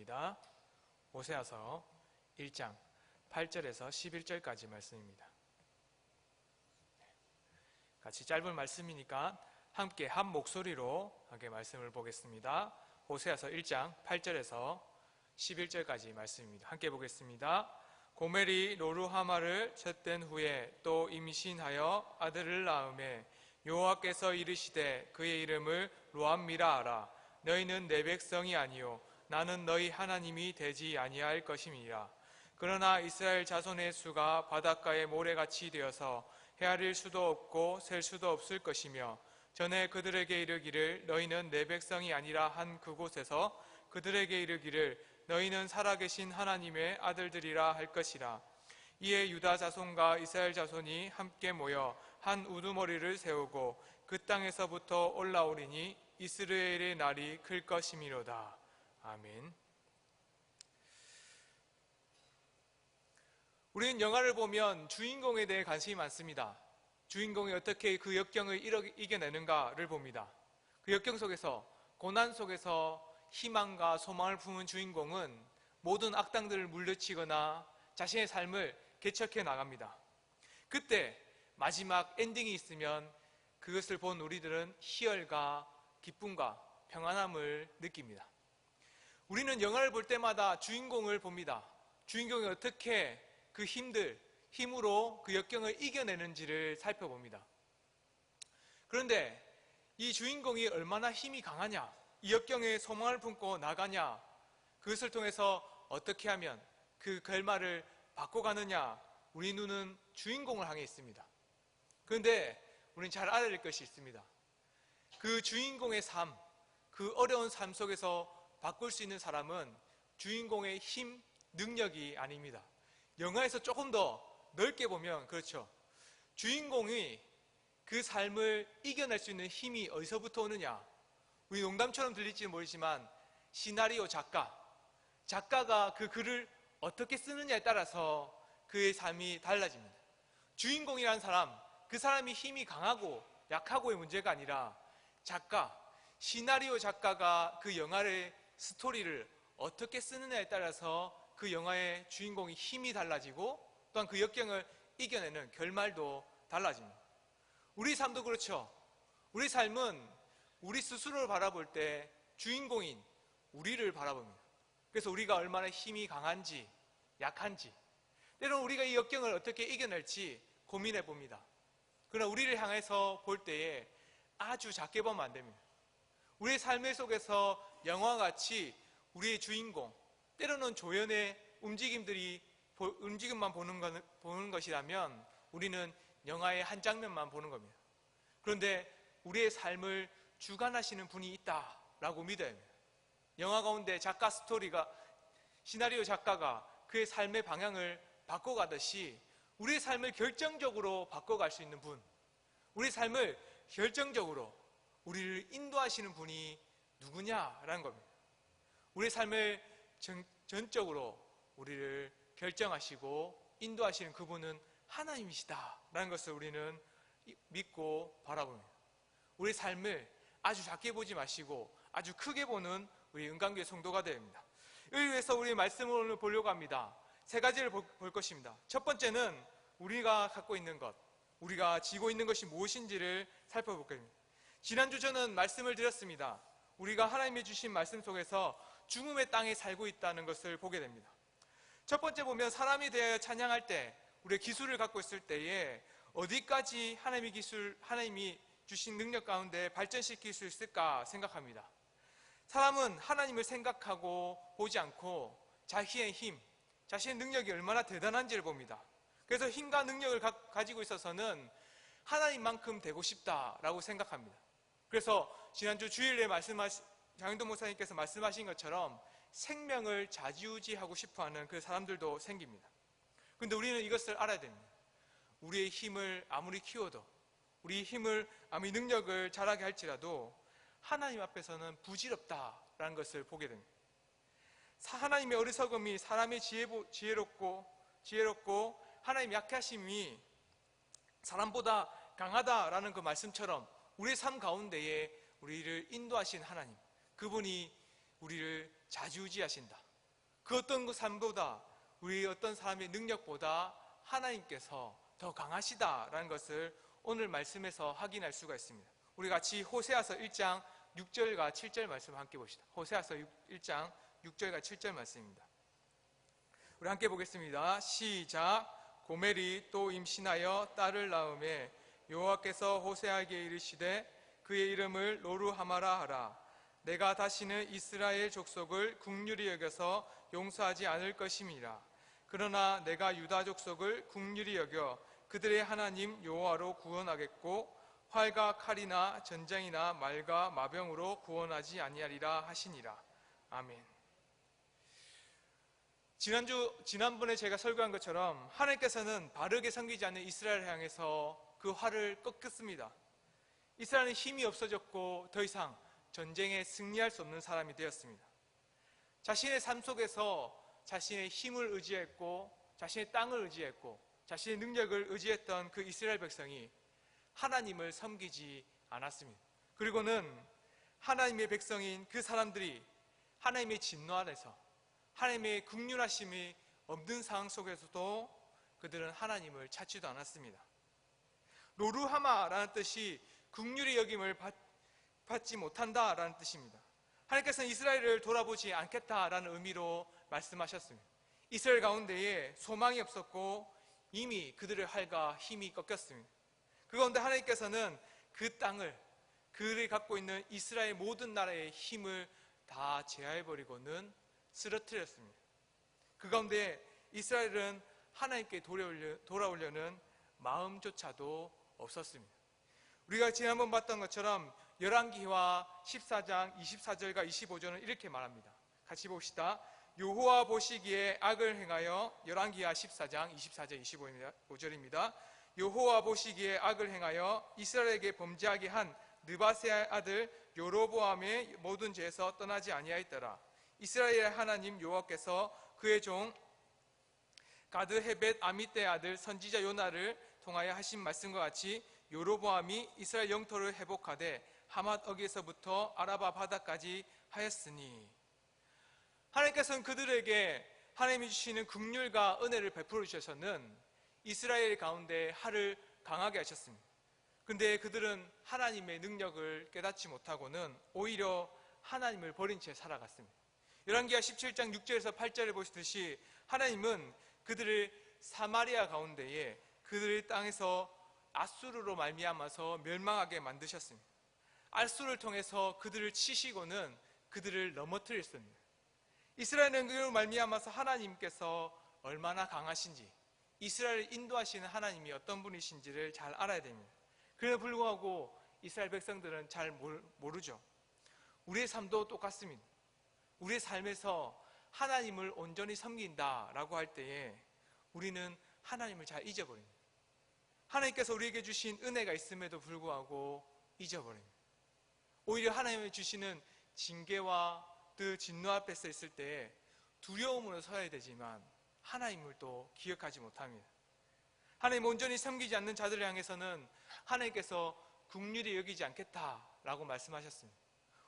말씀입니다. 호세아서 1장 8절에서 11절까지 말씀입니다. 같이 짧은 말씀이니까 함께 한 목소리로 함께 말씀을 보겠습니다. 호세아서 1장 8절에서 11절까지 말씀입니다. 함께 보겠습니다. 고멜이 로루하마를 쳤된 후에 또 임신하여 아들을 낳음에 여호와께서 이르시되 그의 이름을 로암미라 하라. 너희는 내 백성이 아니요 나는 너희 하나님이 되지 아니할 것임이라. 그러나 이스라엘 자손의 수가 바닷가의 모래같이 되어서 헤아릴 수도 없고 셀 수도 없을 것이며 전에 그들에게 이르기를 너희는 내 백성이 아니라 한 그곳에서 그들에게 이르기를 너희는 살아계신 하나님의 아들들이라 할 것이라. 이에 유다 자손과 이스라엘 자손이 함께 모여 한 우두머리를 세우고 그 땅에서부터 올라오리니 이스라엘의 날이 클 것이미로다. 아멘. 우리는 영화를 보면 주인공에 대해 관심이 많습니다. 주인공이 어떻게 그 역경을 이겨내는가를 봅니다. 그 역경 속에서, 고난 속에서 희망과 소망을 품은 주인공은 모든 악당들을 물리치거나 자신의 삶을 개척해 나갑니다. 그때 마지막 엔딩이 있으면 그것을 본 우리들은 희열과 기쁨과 평안함을 느낍니다. 우리는 영화를 볼 때마다 주인공을 봅니다. 주인공이 어떻게 그 힘으로 그 역경을 이겨내는지를 살펴봅니다. 그런데 이 주인공이 얼마나 힘이 강하냐, 이 역경에 소망을 품고 나가냐, 그것을 통해서 어떻게 하면 그 결말을 바꿔가느냐, 우리 눈은 주인공을 향해 있습니다. 그런데 우리는 잘 알아야 될 것이 있습니다. 그 주인공의 삶, 그 어려운 삶 속에서 바꿀 수 있는 사람은 주인공의 힘, 능력이 아닙니다. 영화에서 조금 더 넓게 보면 그렇죠. 주인공이 그 삶을 이겨낼 수 있는 힘이 어디서부터 오느냐? 우리 농담처럼 들릴지는 모르지만 시나리오 작가가 그 글을 어떻게 쓰느냐에 따라서 그의 삶이 달라집니다. 주인공이라는 사람, 그 사람이 힘이 강하고 약하고의 문제가 아니라 시나리오 작가가 그 영화의 스토리를 어떻게 쓰느냐에 따라서 그 영화의 주인공이 힘이 달라지고 또한 그 역경을 이겨내는 결말도 달라집니다. 우리 삶도 그렇죠. 우리 삶은 우리 스스로를 바라볼 때 주인공인 우리를 바라봅니다. 그래서 우리가 얼마나 힘이 강한지 약한지, 때로는 우리가 이 역경을 어떻게 이겨낼지 고민해 봅니다. 그러나 우리를 향해서 볼 때에 아주 작게 보면 안 됩니다. 우리의 삶의 속에서 영화같이 우리의 주인공, 때로는 조연의 움직임만 보는 것이라면 우리는 영화의 한 장면만 보는 겁니다. 그런데 우리의 삶을 주관하시는 분이 있다라고 믿어야 합니다. 영화 가운데 시나리오 작가가 그의 삶의 방향을 바꿔가듯이 우리의 삶을 결정적으로 바꿔갈 수 있는 분, 우리의 삶을 결정적으로 우리를 인도하시는 분이 누구냐라는 겁니다. 우리의 삶을 전적으로 우리를 결정하시고 인도하시는 그분은 하나님이시다라는 것을 우리는 믿고 바라봅니다. 우리 삶을 아주 작게 보지 마시고 아주 크게 보는 우리 은강교회 성도가 되어야 합니다. 이를 위해서 우리 말씀을 오늘 보려고 합니다. 세 가지를 볼 것입니다. 첫 번째는 우리가 갖고 있는 것, 우리가 지고 있는 것이 무엇인지를 살펴볼 겁니다. 지난주 저는 말씀을 드렸습니다. 우리가 하나님이 주신 말씀 속에서 죽음의 땅에 살고 있다는 것을 보게 됩니다. 첫 번째 보면 사람이 되어 찬양할 때, 우리의 기술을 갖고 있을 때에 어디까지 하나님이 주신 능력 가운데 발전시킬 수 있을까 생각합니다. 사람은 하나님을 생각하고 보지 않고 자신의 힘, 자신의 능력이 얼마나 대단한지를 봅니다. 그래서 힘과 능력을 가지고 있어서는 하나님만큼 되고 싶다라고 생각합니다. 그래서 지난주 주일에 장영돈 목사님께서 말씀하신 것처럼 생명을 좌지우지하고 싶어하는 그 사람들도 생깁니다. 그런데 우리는 이것을 알아야 됩니다. 우리의 힘을 아무리 키워도, 우리 힘을 아무리 능력을 자라게 할지라도 하나님 앞에서는 부질없다라는 것을 보게 됩니다. 하나님의 어리석음이 사람의 지혜롭고 하나님 약하심이 사람보다 강하다라는 그 말씀처럼 우리의 삶 가운데에 우리를 인도하신 하나님, 그분이 우리를 좌지우지하신다. 그 어떤 삶보다, 우리 어떤 사람의 능력보다 하나님께서 더 강하시다라는 것을 오늘 말씀에서 확인할 수가 있습니다. 우리 같이 호세아서 1장 6절과 7절 말씀 함께 봅시다. 호세아서 1장 6절과 7절 말씀입니다. 우리 함께 보겠습니다. 시작. 고멜이 또 임신하여 딸을 낳음에 여호와께서 호세아에게 이르시되 그의 이름을 로루하마라 하라. 내가 다시는 이스라엘 족속을 긍휼히 여겨서 용서하지 않을 것임이라. 그러나 내가 유다 족속을 긍휼히 여겨 그들의 하나님 여호와로 구원하겠고 활과 칼이나 전쟁이나 말과 마병으로 구원하지 아니하리라 하시니라. 아멘. 지난번에 제가 설교한 것처럼 하나님께서는 바르게 섬기지 않는 이스라엘을 향해서 그 활을 꺾었습니다. 이스라엘은 힘이 없어졌고 더 이상 전쟁에 승리할 수 없는 사람이 되었습니다. 자신의 삶 속에서 자신의 힘을 의지했고 자신의 땅을 의지했고 자신의 능력을 의지했던 그 이스라엘 백성이 하나님을 섬기지 않았습니다. 그리고는 하나님의 백성인 그 사람들이 하나님의 진노 안에서 하나님의 긍휼하심이 없는 상황 속에서도 그들은 하나님을 찾지도 않았습니다. 로루하마라는 뜻이 긍휼히 여김을 받지 못한다라는 뜻입니다. 하나님께서는 이스라엘을 돌아보지 않겠다라는 의미로 말씀하셨습니다. 이스라엘 가운데에 소망이 없었고 이미 그들의 활과 힘이 꺾였습니다. 그 가운데 하나님께서는 그 땅을, 그들이 갖고 있는 이스라엘 모든 나라의 힘을 다 제하해버리고는 쓰러뜨렸습니다. 그 가운데 이스라엘은 하나님께 돌아오려는 마음조차도 없었습니다. 우리가 지난번 봤던 것처럼 열왕기하 14장 24절과 25절은 이렇게 말합니다. 같이 봅시다. 여호와 보시기에 악을 행하여, 열왕기하 14장 24절 25절입니다. 여호와 보시기에 악을 행하여 이스라엘에게 범죄하게 한 느바세의 아들 여로보암의 모든 죄에서 떠나지 아니하였더라. 이스라엘의 하나님 여호와께서 그의 종 가드 헤벳 아미떼의 아들 선지자 요나를 통하여 하신 말씀과 같이 여로보암이 이스라엘 영토를 회복하되 하맛 어기에서부터 아라바 바다까지 하였으니, 하나님께서는 그들에게 하나님이 주시는 긍휼과 은혜를 베풀어 주셔서는 이스라엘 가운데 활을 강하게 하셨습니다. 그런데 그들은 하나님의 능력을 깨닫지 못하고는 오히려 하나님을 버린 채 살아갔습니다. 열왕기하 17장 6절에서 8절을 보시듯이 하나님은 그들을 사마리아 가운데에 그들의 땅에서 아수르로 말미암아서 멸망하게 만드셨습니다. 아수르를 통해서 그들을 치시고는 그들을 넘어뜨렸습니다. 이스라엘은 그로 말미암아서 하나님께서 얼마나 강하신지, 이스라엘을 인도하시는 하나님이 어떤 분이신지를 잘 알아야 됩니다. 그럼에도 불구하고 이스라엘 백성들은 잘 모르죠. 우리의 삶도 똑같습니다. 우리의 삶에서 하나님을 온전히 섬긴다라고 할 때에 우리는 하나님을 잘 잊어버립니다. 하나님께서 우리에게 주신 은혜가 있음에도 불구하고 잊어버립니다. 오히려 하나님이 주시는 징계와 그 진노 앞에서 있을 때 두려움으로 서야 되지만 하나님을 또 기억하지 못합니다. 하나님 온전히 섬기지 않는 자들을 향해서는 하나님께서 긍휼히 여기지 않겠다라고 말씀하셨습니다.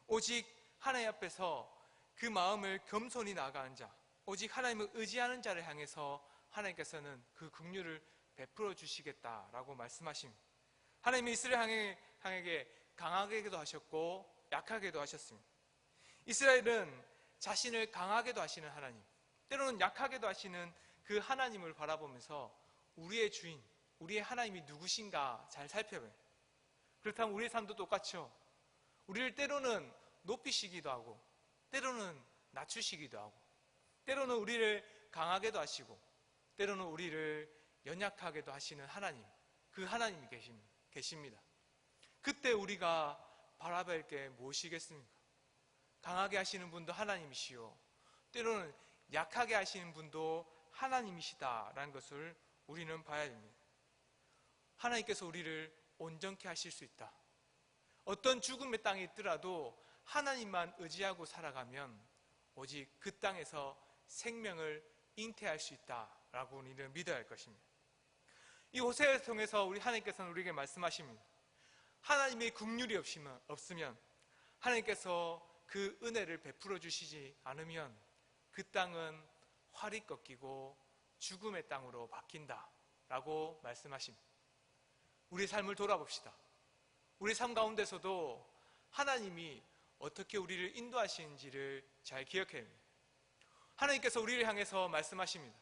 오직 하나님 앞에서 그 마음을 겸손히 나아가는 자, 오직 하나님을 의지하는 자를 향해서 하나님께서는 그 긍휼을 베풀어 주시겠다라고 말씀하십니다. 하나님이 이스라엘에게 강하게도 하셨고 약하게도 하셨습니다. 이스라엘은 자신을 강하게도 하시는 하나님, 때로는 약하게도 하시는 그 하나님을 바라보면서 우리의 주인, 우리의 하나님이 누구신가 잘 살펴봐요. 그렇다면 우리의 삶도 똑같죠. 우리를 때로는 높이시기도 하고 때로는 낮추시기도 하고 때로는 우리를 강하게도 하시고 때로는 우리를 연약하게도 하시는 하나님, 그 하나님이 계십니다. 그때 우리가 바라볼 게 무엇이겠습니까? 강하게 하시는 분도 하나님이시요 때로는 약하게 하시는 분도 하나님이시다라는 것을 우리는 봐야 됩니다. 하나님께서 우리를 온전케 하실 수 있다. 어떤 죽음의 땅에 있더라도 하나님만 의지하고 살아가면 오직 그 땅에서 생명을 잉태할 수 있다라고 우리는 믿어야 할 것입니다. 이 호세아를 통해서 우리 하나님께서는 우리에게 말씀하십니다. 하나님의 긍휼이 없으면, 하나님께서 그 은혜를 베풀어 주시지 않으면 그 땅은 활이 꺾이고 죽음의 땅으로 바뀐다 라고 말씀하십니다. 우리의 삶을 돌아봅시다. 우리 삶 가운데서도 하나님이 어떻게 우리를 인도하시는지를 잘 기억해야 합니다. 하나님께서 우리를 향해서 말씀하십니다.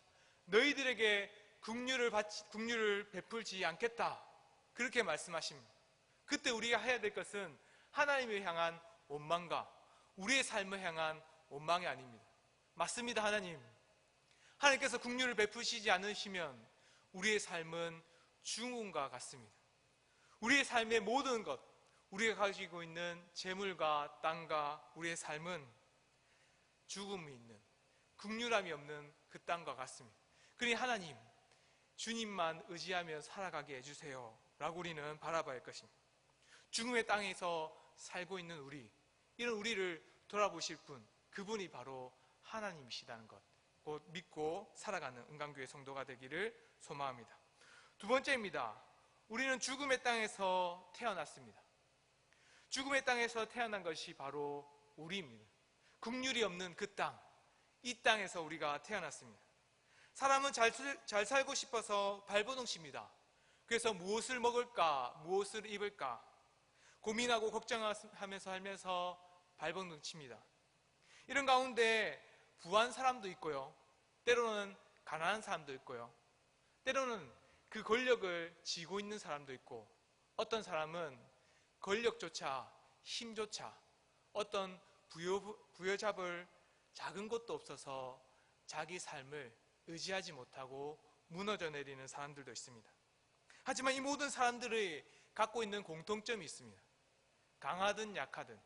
너희들에게 긍휼을 베풀지 않겠다, 그렇게 말씀하십니다. 그때 우리가 해야 될 것은 하나님을 향한 원망과 우리의 삶을 향한 원망이 아닙니다. 맞습니다. 하나님께서 긍휼을 베푸시지 않으시면 우리의 삶은 죽음과 같습니다. 우리의 삶의 모든 것, 우리가 가지고 있는 재물과 땅과 우리의 삶은 죽음이 있는, 긍휼함이 없는 그 땅과 같습니다. 그러니 하나님, 주님만 의지하며 살아가게 해주세요 라고 우리는 바라봐야 할 것입니다. 죽음의 땅에서 살고 있는 이런 우리를 돌아보실 분, 그분이 바로 하나님이시다는 것, 곧 믿고 살아가는 은강교회 성도가 되기를 소망합니다. 두 번째입니다. 우리는 죽음의 땅에서 태어났습니다. 죽음의 땅에서 태어난 것이 바로 우리입니다. 긍휼이 없는 그 땅, 이 땅에서 우리가 태어났습니다. 사람은 잘 살고 싶어서 발버둥칩니다. 그래서 무엇을 먹을까, 무엇을 입을까 고민하고 걱정하면서 살면서 발버둥칩니다. 이런 가운데 부한 사람도 있고요, 때로는 가난한 사람도 있고요, 때로는 그 권력을 쥐고 있는 사람도 있고, 어떤 사람은 권력조차 힘조차 어떤 부여잡을 작은 것도 없어서 자기 삶을 의지하지 못하고 무너져 내리는 사람들도 있습니다. 하지만 이 모든 사람들이 갖고 있는 공통점이 있습니다. 강하든 약하든,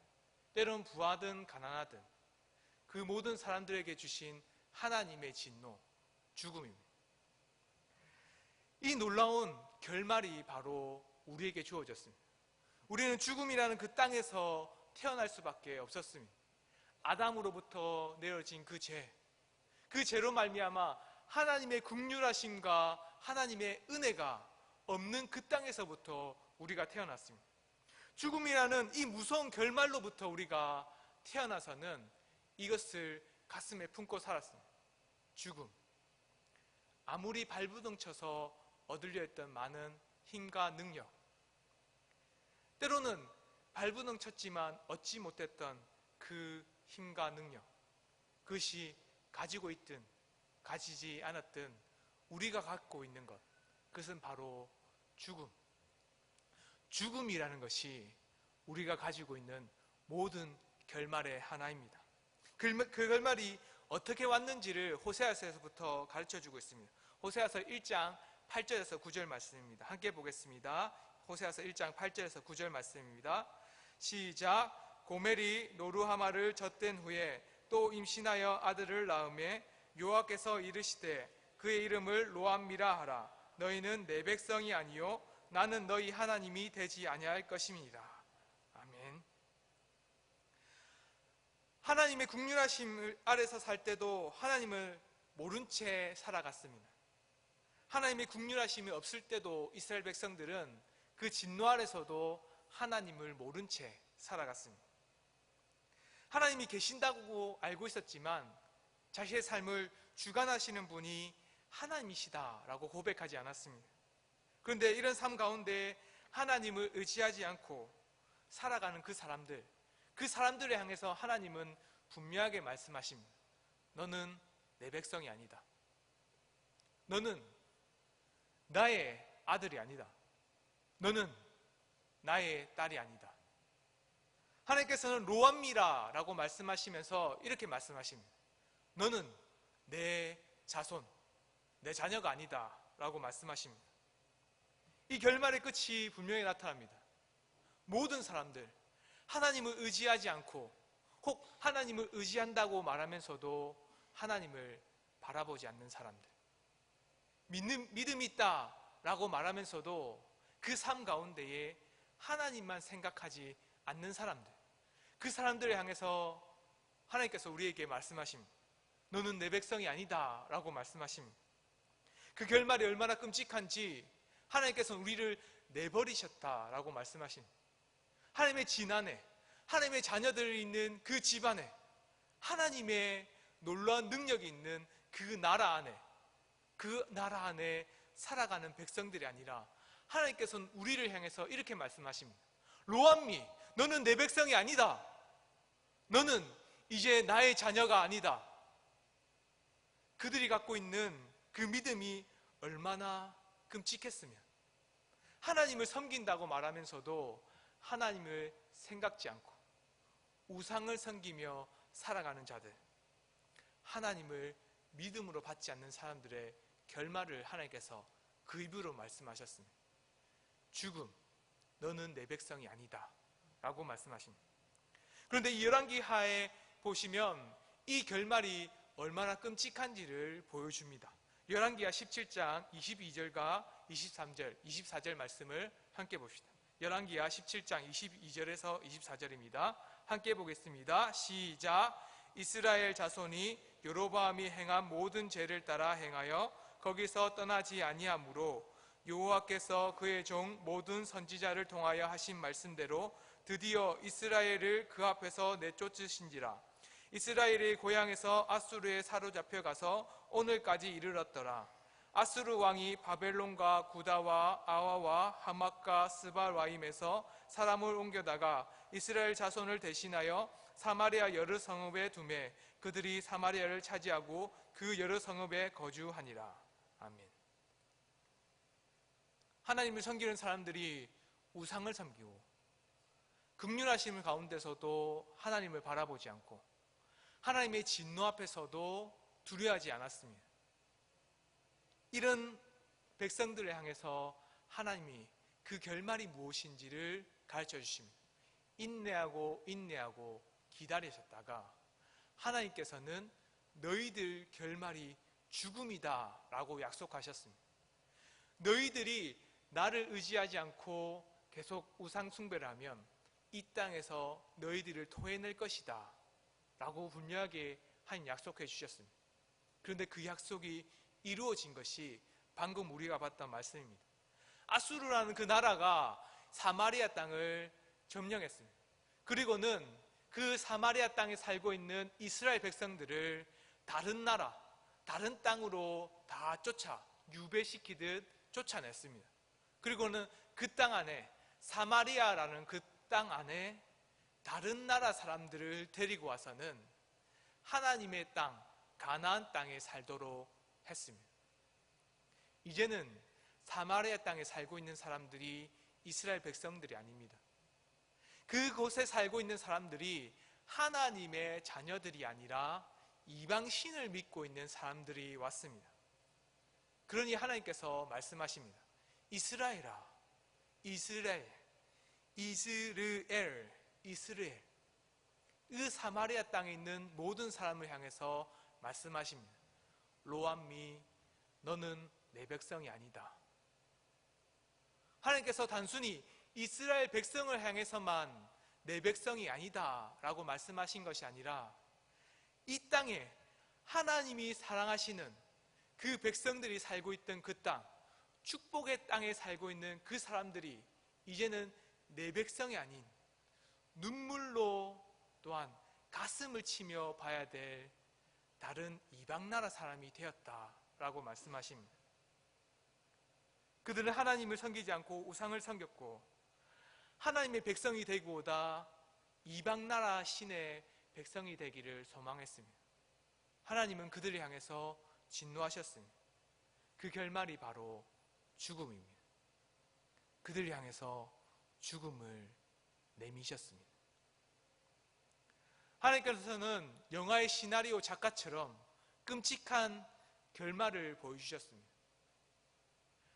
때로는 부하든 가난하든, 그 모든 사람들에게 주신 하나님의 진노, 죽음입니다. 이 놀라운 결말이 바로 우리에게 주어졌습니다. 우리는 죽음이라는 그 땅에서 태어날 수밖에 없었습니다. 아담으로부터 내어진 그 죄로 말미암아 하나님의 긍휼하심과 하나님의 은혜가 없는 그 땅에서부터 우리가 태어났습니다. 죽음이라는 이 무서운 결말로부터 우리가 태어나서는 이것을 가슴에 품고 살았습니다. 죽음, 아무리 발부둥 쳐서 얻으려 했던 많은 힘과 능력, 때로는 발부둥 쳤지만 얻지 못했던 그 힘과 능력, 그것이 가지고 있든 가지지 않았든 우리가 갖고 있는 것, 그것은 바로 죽음이라는 것이 우리가 가지고 있는 모든 결말의 하나입니다. 그 결말이 어떻게 왔는지를 호세아서에서부터 가르쳐주고 있습니다. 호세아서 1장 8절에서 9절 말씀입니다. 함께 보겠습니다. 호세아서 1장 8절에서 9절 말씀입니다. 시작. 고멜이 노루하마를 젖댄 후에 또 임신하여 아들을 낳음에 여호와께서 이르시되 그의 이름을 로암미라 하라. 너희는 내 백성이 아니요 나는 너희 하나님이 되지 아니할 것임이니라. 아멘. 하나님의 긍휼하심 아래서 살 때도 하나님을 모른 채 살아갔습니다. 하나님의 긍휼하심이 없을 때도 이스라엘 백성들은 그 진노 아래서도 하나님을 모른 채 살아갔습니다. 하나님이 계신다고 알고 있었지만 자신의 삶을 주관하시는 분이 하나님이시다라고 고백하지 않았습니다. 그런데 이런 삶 가운데 하나님을 의지하지 않고 살아가는 그 사람들을 향해서 하나님은 분명하게 말씀하십니다. 너는 내 백성이 아니다. 너는 나의 아들이 아니다. 너는 나의 딸이 아니다. 하나님께서는 로암미라라고 말씀하시면서 이렇게 말씀하십니다. 너는 내 자손, 내 자녀가 아니다 라고 말씀하십니다. 이 결말의 끝이 분명히 나타납니다. 모든 사람들, 하나님을 의지하지 않고 혹 하나님을 의지한다고 말하면서도 하나님을 바라보지 않는 사람들, 믿음이 있다 라고 말하면서도 그 삶 가운데에 하나님만 생각하지 않는 사람들, 그 사람들을 향해서 하나님께서 우리에게 말씀하십니다. 너는 내 백성이 아니다 라고 말씀하십니다. 그 결말이 얼마나 끔찍한지 하나님께서는 우리를 내버리셨다라고 말씀하십니다. 하나님의 진 안에, 하나님의 자녀들이 있는 그 집안에 하나님의 놀라운 능력이 있는 그 나라 안에 살아가는 백성들이 아니라 하나님께서는 우리를 향해서 이렇게 말씀하십니다. 로암미, 너는 내 백성이 아니다. 너는 이제 나의 자녀가 아니다. 그들이 갖고 있는 그 믿음이 얼마나 끔찍했으면, 하나님을 섬긴다고 말하면서도 하나님을 생각지 않고 우상을 섬기며 살아가는 자들, 하나님을 믿음으로 받지 않는 사람들의 결말을 하나님께서 그 입으로 말씀하셨습니다. 죽음, 너는 내 백성이 아니다 라고 말씀하십니다. 그런데 이 열왕기하에 보시면 이 결말이 얼마나 끔찍한지를 보여줍니다. 열왕기하 17장 22절과 23절, 24절 말씀을 함께 봅시다. 열왕기하 17장 22절에서 24절입니다. 함께 보겠습니다. 시작. 이스라엘 자손이 여로보암이 행한 모든 죄를 따라 행하여 거기서 떠나지 아니하므로 여호와께서 그의 종 모든 선지자를 통하여 하신 말씀대로 드디어 이스라엘을 그 앞에서 내쫓으신지라. 이스라엘이 고향에서 아수르에 사로잡혀 가서 오늘까지 이르렀더라. 아수르 왕이 바벨론과 구다와 아와와 하맛과 스발와임에서 사람을 옮겨다가 이스라엘 자손을 대신하여 사마리아 여러 성읍에 두매 그들이 사마리아를 차지하고 그 여러 성읍에 거주하니라. 아멘. 하나님을 섬기는 사람들이 우상을 섬기고 긍휼하심 가운데서도 하나님을 바라보지 않고 하나님의 진노 앞에서도 두려워하지 않았습니다. 이런 백성들을 향해서 하나님이 그 결말이 무엇인지를 가르쳐 주십니다. 인내하고 기다리셨다가 하나님께서는 너희들 결말이 죽음이다 라고 약속하셨습니다. 너희들이 나를 의지하지 않고 계속 우상 숭배를 하면 이 땅에서 너희들을 토해낼 것이다 라고 분명하게 하나님 약속해 주셨습니다. 그런데 그 약속이 이루어진 것이 방금 우리가 봤던 말씀입니다. 아수르라는 그 나라가 사마리아 땅을 점령했습니다. 그리고는 그 사마리아 땅에 살고 있는 이스라엘 백성들을 다른 나라, 다른 땅으로 다 유배시키듯 쫓아냈습니다. 그리고는 그 땅 안에, 사마리아라는 그 땅 안에 다른 나라 사람들을 데리고 와서는 하나님의 땅, 가나안 땅에 살도록 했습니다. 이제는 사마리아 땅에 살고 있는 사람들이 이스라엘 백성들이 아닙니다. 그곳에 살고 있는 사람들이 하나님의 자녀들이 아니라 이방신을 믿고 있는 사람들이 왔습니다. 그러니 하나님께서 말씀하십니다. 이스라엘아, 이스라엘. 이 사마리아 땅에 있는 모든 사람을 향해서 말씀하십니다. 로암미, 너는 내 백성이 아니다. 하나님께서 단순히 이스라엘 백성을 향해서만 내 백성이 아니다 라고 말씀하신 것이 아니라 이 땅에 하나님이 사랑하시는 그 백성들이 살고 있던 그 땅, 축복의 땅에 살고 있는 그 사람들이 이제는 내 백성이 아닌 눈물로 또한 가슴을 치며 봐야 될 다른 이방나라 사람이 되었다라고 말씀하십니다. 그들은 하나님을 섬기지 않고 우상을 섬겼고 하나님의 백성이 되고다 이방나라 신의 백성이 되기를 소망했습니다. 하나님은 그들을 향해서 진노하셨습니다. 그 결말이 바로 죽음입니다. 그들을 향해서 죽음을 내미셨습니다. 하나님께서는 영화의 시나리오 작가처럼 끔찍한 결말을 보여주셨습니다.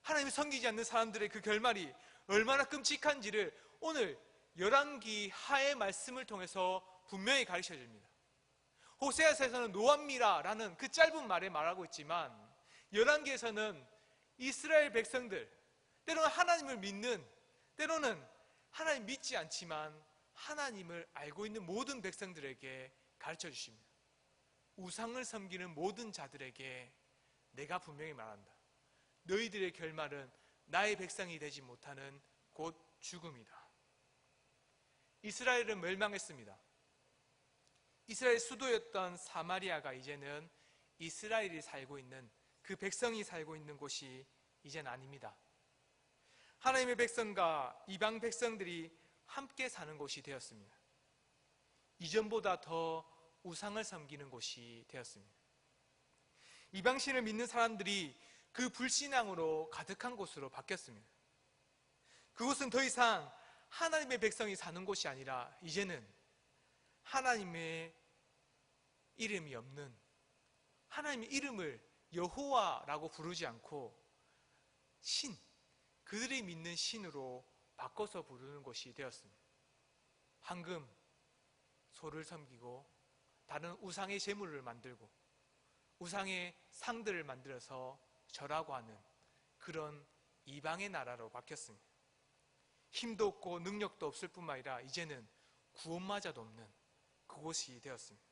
하나님을 섬기지 않는 사람들의 그 결말이 얼마나 끔찍한지를 오늘 열왕기하의 말씀을 통해서 분명히 가르쳐 줍니다. 호세아서에서는 노암미라라는 그 짧은 말에 말하고 있지만 열왕기에서는 이스라엘 백성들, 때로는 하나님을 믿는, 때로는 하나님 믿지 않지만 하나님을 알고 있는 모든 백성들에게 가르쳐 주십니다. 우상을 섬기는 모든 자들에게 내가 분명히 말한다. 너희들의 결말은 나의 백성이 되지 못하는 곧 죽음이다. 이스라엘은 멸망했습니다. 이스라엘 수도였던 사마리아가 이제는 이스라엘이 살고 있는, 그 백성이 살고 있는 곳이 이제는 아닙니다. 하나님의 백성과 이방 백성들이 함께 사는 곳이 되었습니다. 이전보다 더 우상을 섬기는 곳이 되었습니다. 이방신을 믿는 사람들이 그 불신앙으로 가득한 곳으로 바뀌었습니다. 그곳은 더 이상 하나님의 백성이 사는 곳이 아니라 이제는 하나님의 이름이 없는, 하나님의 이름을 여호와라고 부르지 않고 신, 그들이 믿는 신으로 바꿔서 부르는 곳이 되었습니다. 황금, 소를 섬기고 다른 우상의 제물을 만들고 우상의 상들을 만들어서 절하고 하는 그런 이방의 나라로 바뀌었습니다. 힘도 없고 능력도 없을 뿐만 아니라 이제는 구원마저도 없는 그곳이 되었습니다.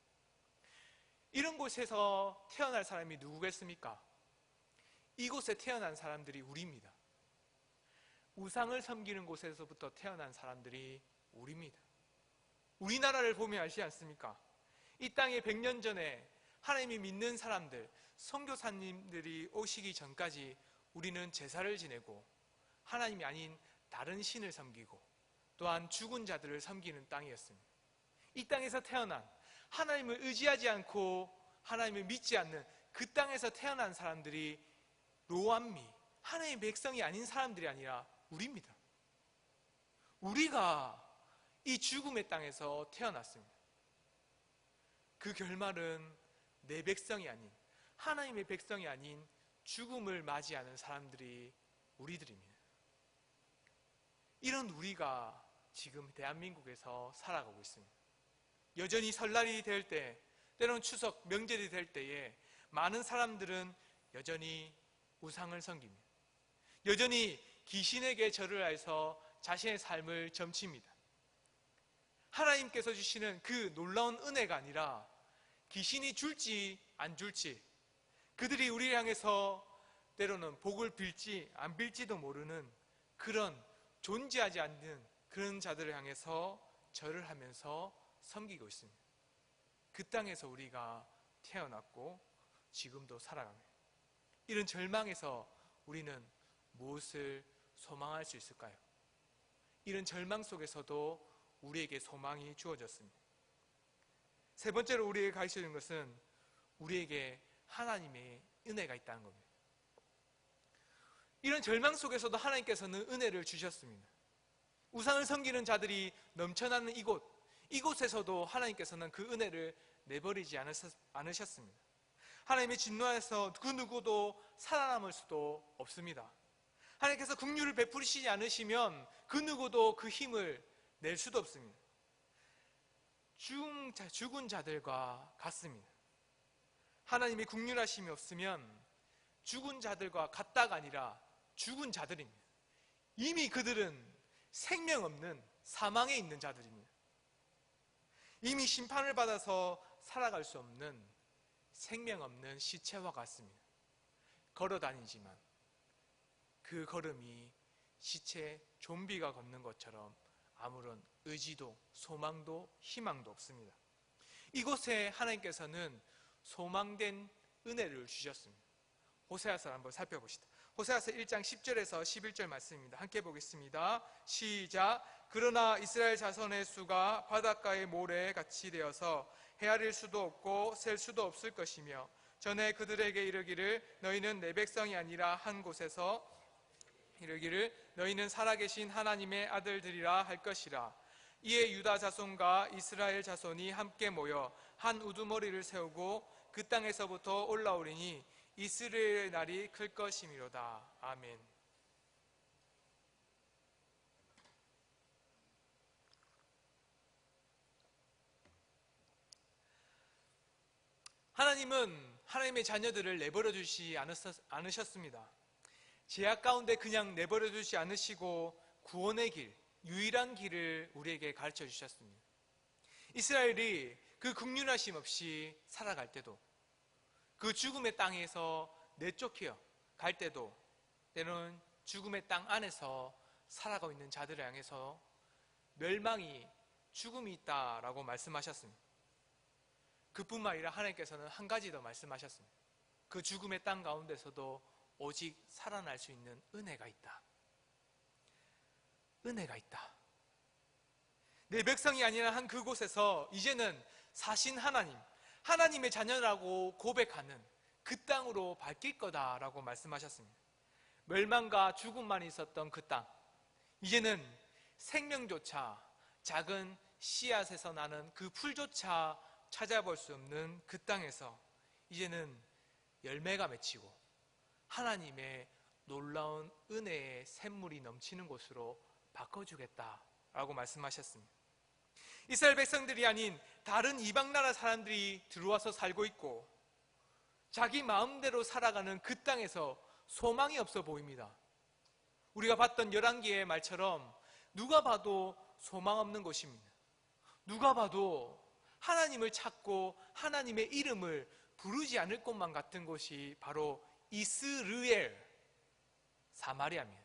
이런 곳에서 태어날 사람이 누구겠습니까? 이곳에 태어난 사람들이 우리입니다. 우상을 섬기는 곳에서부터 태어난 사람들이 우리입니다. 우리나라를 보면 알지 않습니까? 이 땅에 100년 전에 하나님이 믿는 사람들, 선교사님들이 오시기 전까지 우리는 제사를 지내고 하나님이 아닌 다른 신을 섬기고 또한 죽은 자들을 섬기는 땅이었습니다. 이 땅에서 태어난, 하나님을 의지하지 않고 하나님을 믿지 않는 그 땅에서 태어난 사람들이 로암미, 하나님의 백성이 아닌 사람들이 아니라 우리입니다. 우리가 이 죽음의 땅에서 태어났습니다. 그 결말은 내 백성이 아닌, 하나님의 백성이 아닌 죽음을 맞이하는 사람들이 우리들입니다. 이런 우리가 지금 대한민국에서 살아가고 있습니다. 여전히 설날이 될 때, 때로는 추석, 명절이 될 때에 많은 사람들은 여전히 우상을 섬깁니다. 여전히 귀신에게 절을 해서 자신의 삶을 점칩니다. 하나님께서 주시는 그 놀라운 은혜가 아니라 귀신이 줄지 안 줄지, 그들이 우리를 향해서 때로는 복을 빌지 안 빌지도 모르는 그런 존재하지 않는 그런 자들을 향해서 절을 하면서 섬기고 있습니다. 그 땅에서 우리가 태어났고 지금도 살아갑니다. 이런 절망에서 우리는 무엇을 소망할 수 있을까요? 이런 절망 속에서도 우리에게 소망이 주어졌습니다. 세 번째로 우리에게 가르쳐주는 것은 우리에게 하나님의 은혜가 있다는 겁니다. 이런 절망 속에서도 하나님께서는 은혜를 주셨습니다. 우상을 섬기는 자들이 넘쳐나는 이곳에서도 하나님께서는 그 은혜를 내버리지 않으셨습니다. 하나님의 진노에서 그 누구도 살아남을 수도 없습니다. 하나님께서 긍휼을 베푸시지 않으시면 그 누구도 그 힘을 낼 수도 없습니다. 죽은 자들과 같습니다. 하나님의 긍휼하심이 없으면 죽은 자들과 같다가 아니라 죽은 자들입니다. 이미 그들은 생명 없는 사망에 있는 자들입니다. 이미 심판을 받아서 살아갈 수 없는 생명 없는 시체와 같습니다. 걸어 다니지만 그 걸음이 시체 좀비가 걷는 것처럼 아무런 의지도 소망도 희망도 없습니다. 이곳에 하나님께서는 소망된 은혜를 주셨습니다. 호세아서를 한번 살펴보시다. 호세아서 1장 10절에서 11절 말씀입니다. 함께 보겠습니다. 시작. 그러나 이스라엘 자손의 수가 바닷가의 모래 같이 되어서 헤아릴 수도 없고 셀 수도 없을 것이며 전에 그들에게 이르기를 너희는 내 백성이 아니라 한 곳에서 이르기를 너희는 살아계신 하나님의 아들들이라 할 것이라. 이에 유다 자손과 이스라엘 자손이 함께 모여 한 우두머리를 세우고 그 땅에서부터 올라오리니 이스라엘의 날이 클 것이미로다. 아멘. 하나님은 하나님의 자녀들을 내버려 두지 않으셨습니다. 죄악 가운데 그냥 내버려 두지 않으시고 구원의 길, 유일한 길을 우리에게 가르쳐 주셨습니다. 이스라엘이 그 긍휼하심 없이 살아갈 때도, 그 죽음의 땅에서 내쫓겨 갈 때도, 때로는 죽음의 땅 안에서 살아가고 있는 자들을 향해서 멸망이, 죽음이 있다라고 말씀하셨습니다. 그뿐만 아니라 하나님께서는 한 가지 더 말씀하셨습니다. 그 죽음의 땅 가운데서도 오직 살아날 수 있는 은혜가 있다. 은혜가 있다. 내 백성이 아니라 한 그곳에서 이제는 사신 하나님, 하나님의 자녀라고 고백하는 그 땅으로 바뀔 거다라고 말씀하셨습니다. 멸망과 죽음만 있었던 그 땅, 이제는 생명조차, 작은 씨앗에서 나는 그 풀조차 찾아볼 수 없는 그 땅에서 이제는 열매가 맺히고 하나님의 놀라운 은혜의 샘물이 넘치는 곳으로 바꿔주겠다라고 말씀하셨습니다. 이스라엘 백성들이 아닌 다른 이방 나라 사람들이 들어와서 살고 있고 자기 마음대로 살아가는 그 땅에서 소망이 없어 보입니다. 우리가 봤던 열왕기의 말처럼 누가 봐도 소망 없는 곳입니다. 누가 봐도 하나님을 찾고 하나님의 이름을 부르지 않을 곳만 같은 곳이 바로 이스르엘, 사마리아입니다.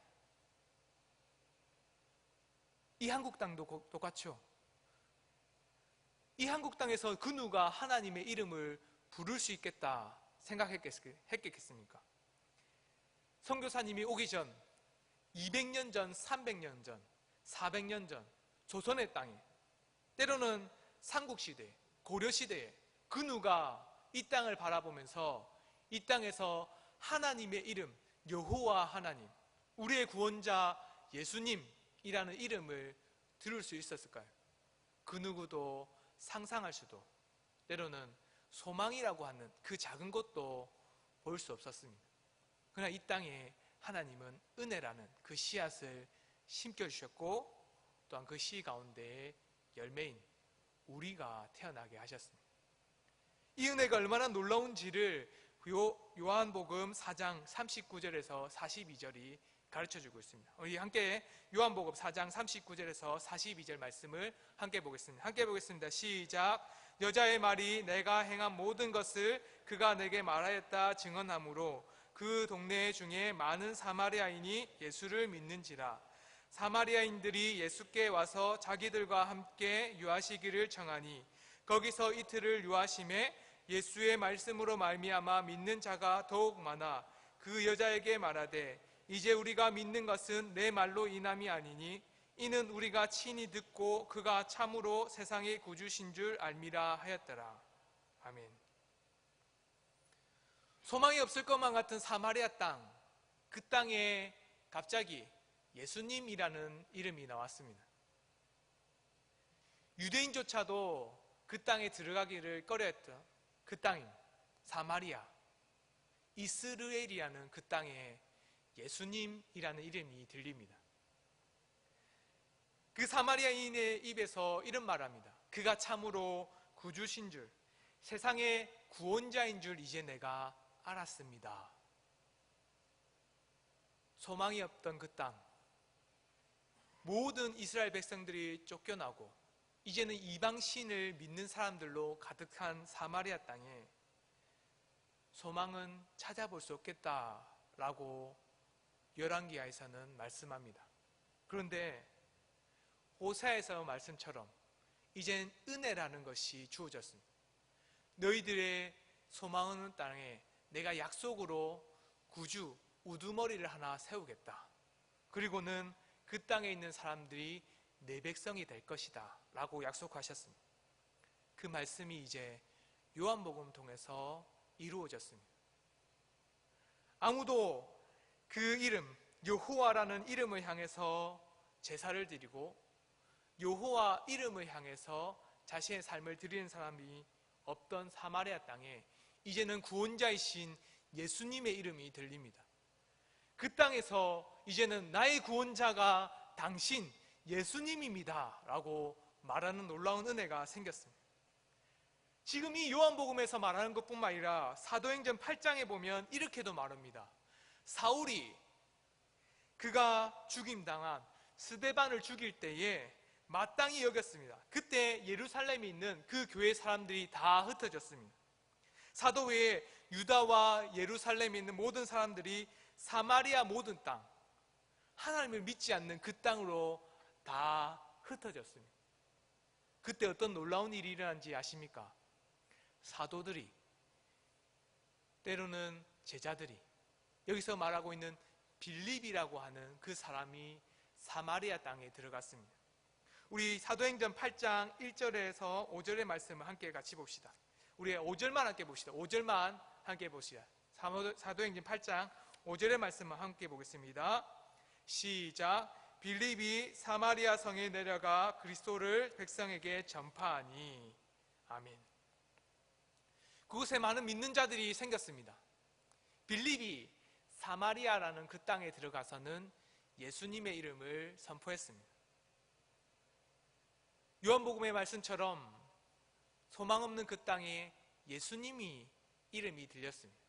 이 한국 땅도 똑같죠. 이 한국 땅에서 그 누가 하나님의 이름을 부를 수 있겠다 생각했겠습니까? 선교사님이 오기 전 200년 전, 300년 전, 400년 전 조선의 땅에, 때로는 삼국시대, 고려시대에 그 누가 이 땅을 바라보면서 이 땅에서 하나님의 이름, 여호와 하나님, 우리의 구원자 예수님이라는 이름을 들을 수 있었을까요? 그 누구도 상상할 수도, 때로는 소망이라고 하는 그 작은 것도 볼 수 없었습니다. 그러나 이 땅에 하나님은 은혜라는 그 씨앗을 심겨주셨고 또한 그 씨 가운데에 열매인 우리가 태어나게 하셨습니다. 이 은혜가 얼마나 놀라운지를 요한복음 4장 39절에서 42절이 가르쳐주고 있습니다. 우리 함께 요한복음 4장 39절에서 42절 말씀을 함께 보겠습니다. 함께 보겠습니다. 시작. 여자의 말이 내가 행한 모든 것을 그가 내게 말하였다 증언하므로 그 동네 중에 많은 사마리아인이 예수를 믿는지라. 사마리아인들이 예수께 와서 자기들과 함께 유하시기를 청하니 거기서 이틀을 유하심에 예수의 말씀으로 말미암아 믿는 자가 더욱 많아 그 여자에게 말하되 이제 우리가 믿는 것은 내 말로 인함이 아니니 이는 우리가 친히 듣고 그가 참으로 세상의 구주신 줄 알미라 하였더라. 아멘. 소망이 없을 것만 같은 사마리아 땅, 그 땅에 갑자기 예수님이라는 이름이 나왔습니다. 유대인조차도 그 땅에 들어가기를 꺼려했던 그 땅인 사마리아, 이스르엘이라는 그 땅에 예수님이라는 이름이 들립니다. 그 사마리아인의 입에서 이런 말합니다. 그가 참으로 구주신 줄, 세상의 구원자인 줄 이제 내가 알았습니다. 소망이 없던 그 땅, 모든 이스라엘 백성들이 쫓겨나고 이제는 이방신을 믿는 사람들로 가득한 사마리아 땅에 소망은 찾아볼 수 없겠다라고 열왕기하에서는 말씀합니다. 그런데 호세아에서 말씀처럼 이젠 은혜라는 것이 주어졌습니다. 너희들의 소망 없는 땅에 내가 약속으로 구주, 우두머리를 하나 세우겠다. 그리고는 그 땅에 있는 사람들이 내 백성이 될 것이다 라고 약속하셨습니다. 그 말씀이 이제 요한복음 통해서 이루어졌습니다. 아무도 그 이름 여호와라는 이름을 향해서 제사를 드리고 여호와 이름을 향해서 자신의 삶을 드리는 사람이 없던 사마리아 땅에 이제는 구원자이신 예수님의 이름이 들립니다. 그 땅에서 이제는 나의 구원자가 당신 예수님입니다 라고 말하는 놀라운 은혜가 생겼습니다. 지금 이 요한복음에서 말하는 것뿐만 아니라 사도행전 8장에 보면 이렇게도 말합니다. 사울이 그가 죽임당한 스데반을 죽일 때에 마땅히 여겼습니다. 그때 예루살렘에 있는 그 교회 사람들이 다 흩어졌습니다. 사도 외에 유다와 예루살렘에 있는 모든 사람들이 사마리아 모든 땅, 하나님을 믿지 않는 그 땅으로 다 흩어졌습니다. 그때 어떤 놀라운 일이 일어난지 아십니까? 사도들이, 때로는 제자들이, 여기서 말하고 있는 빌립이라고 하는 그 사람이 사마리아 땅에 들어갔습니다. 우리 사도행전 8장 1절에서 5절의 말씀을 함께 같이 봅시다. 우리 5절만 함께 봅시다. 5절만 함께 봅시다. 사도행전 8장 5절의 말씀을 함께 보겠습니다. 시작. 빌립이 사마리아 성에 내려가 그리스도를 백성에게 전파하니. 아멘. 그곳에 많은 믿는 자들이 생겼습니다. 빌립이 사마리아라는 그 땅에 들어가서는 예수님의 이름을 선포했습니다. 요한복음의 말씀처럼 소망 없는 그 땅에 예수님이 이름이 들렸습니다.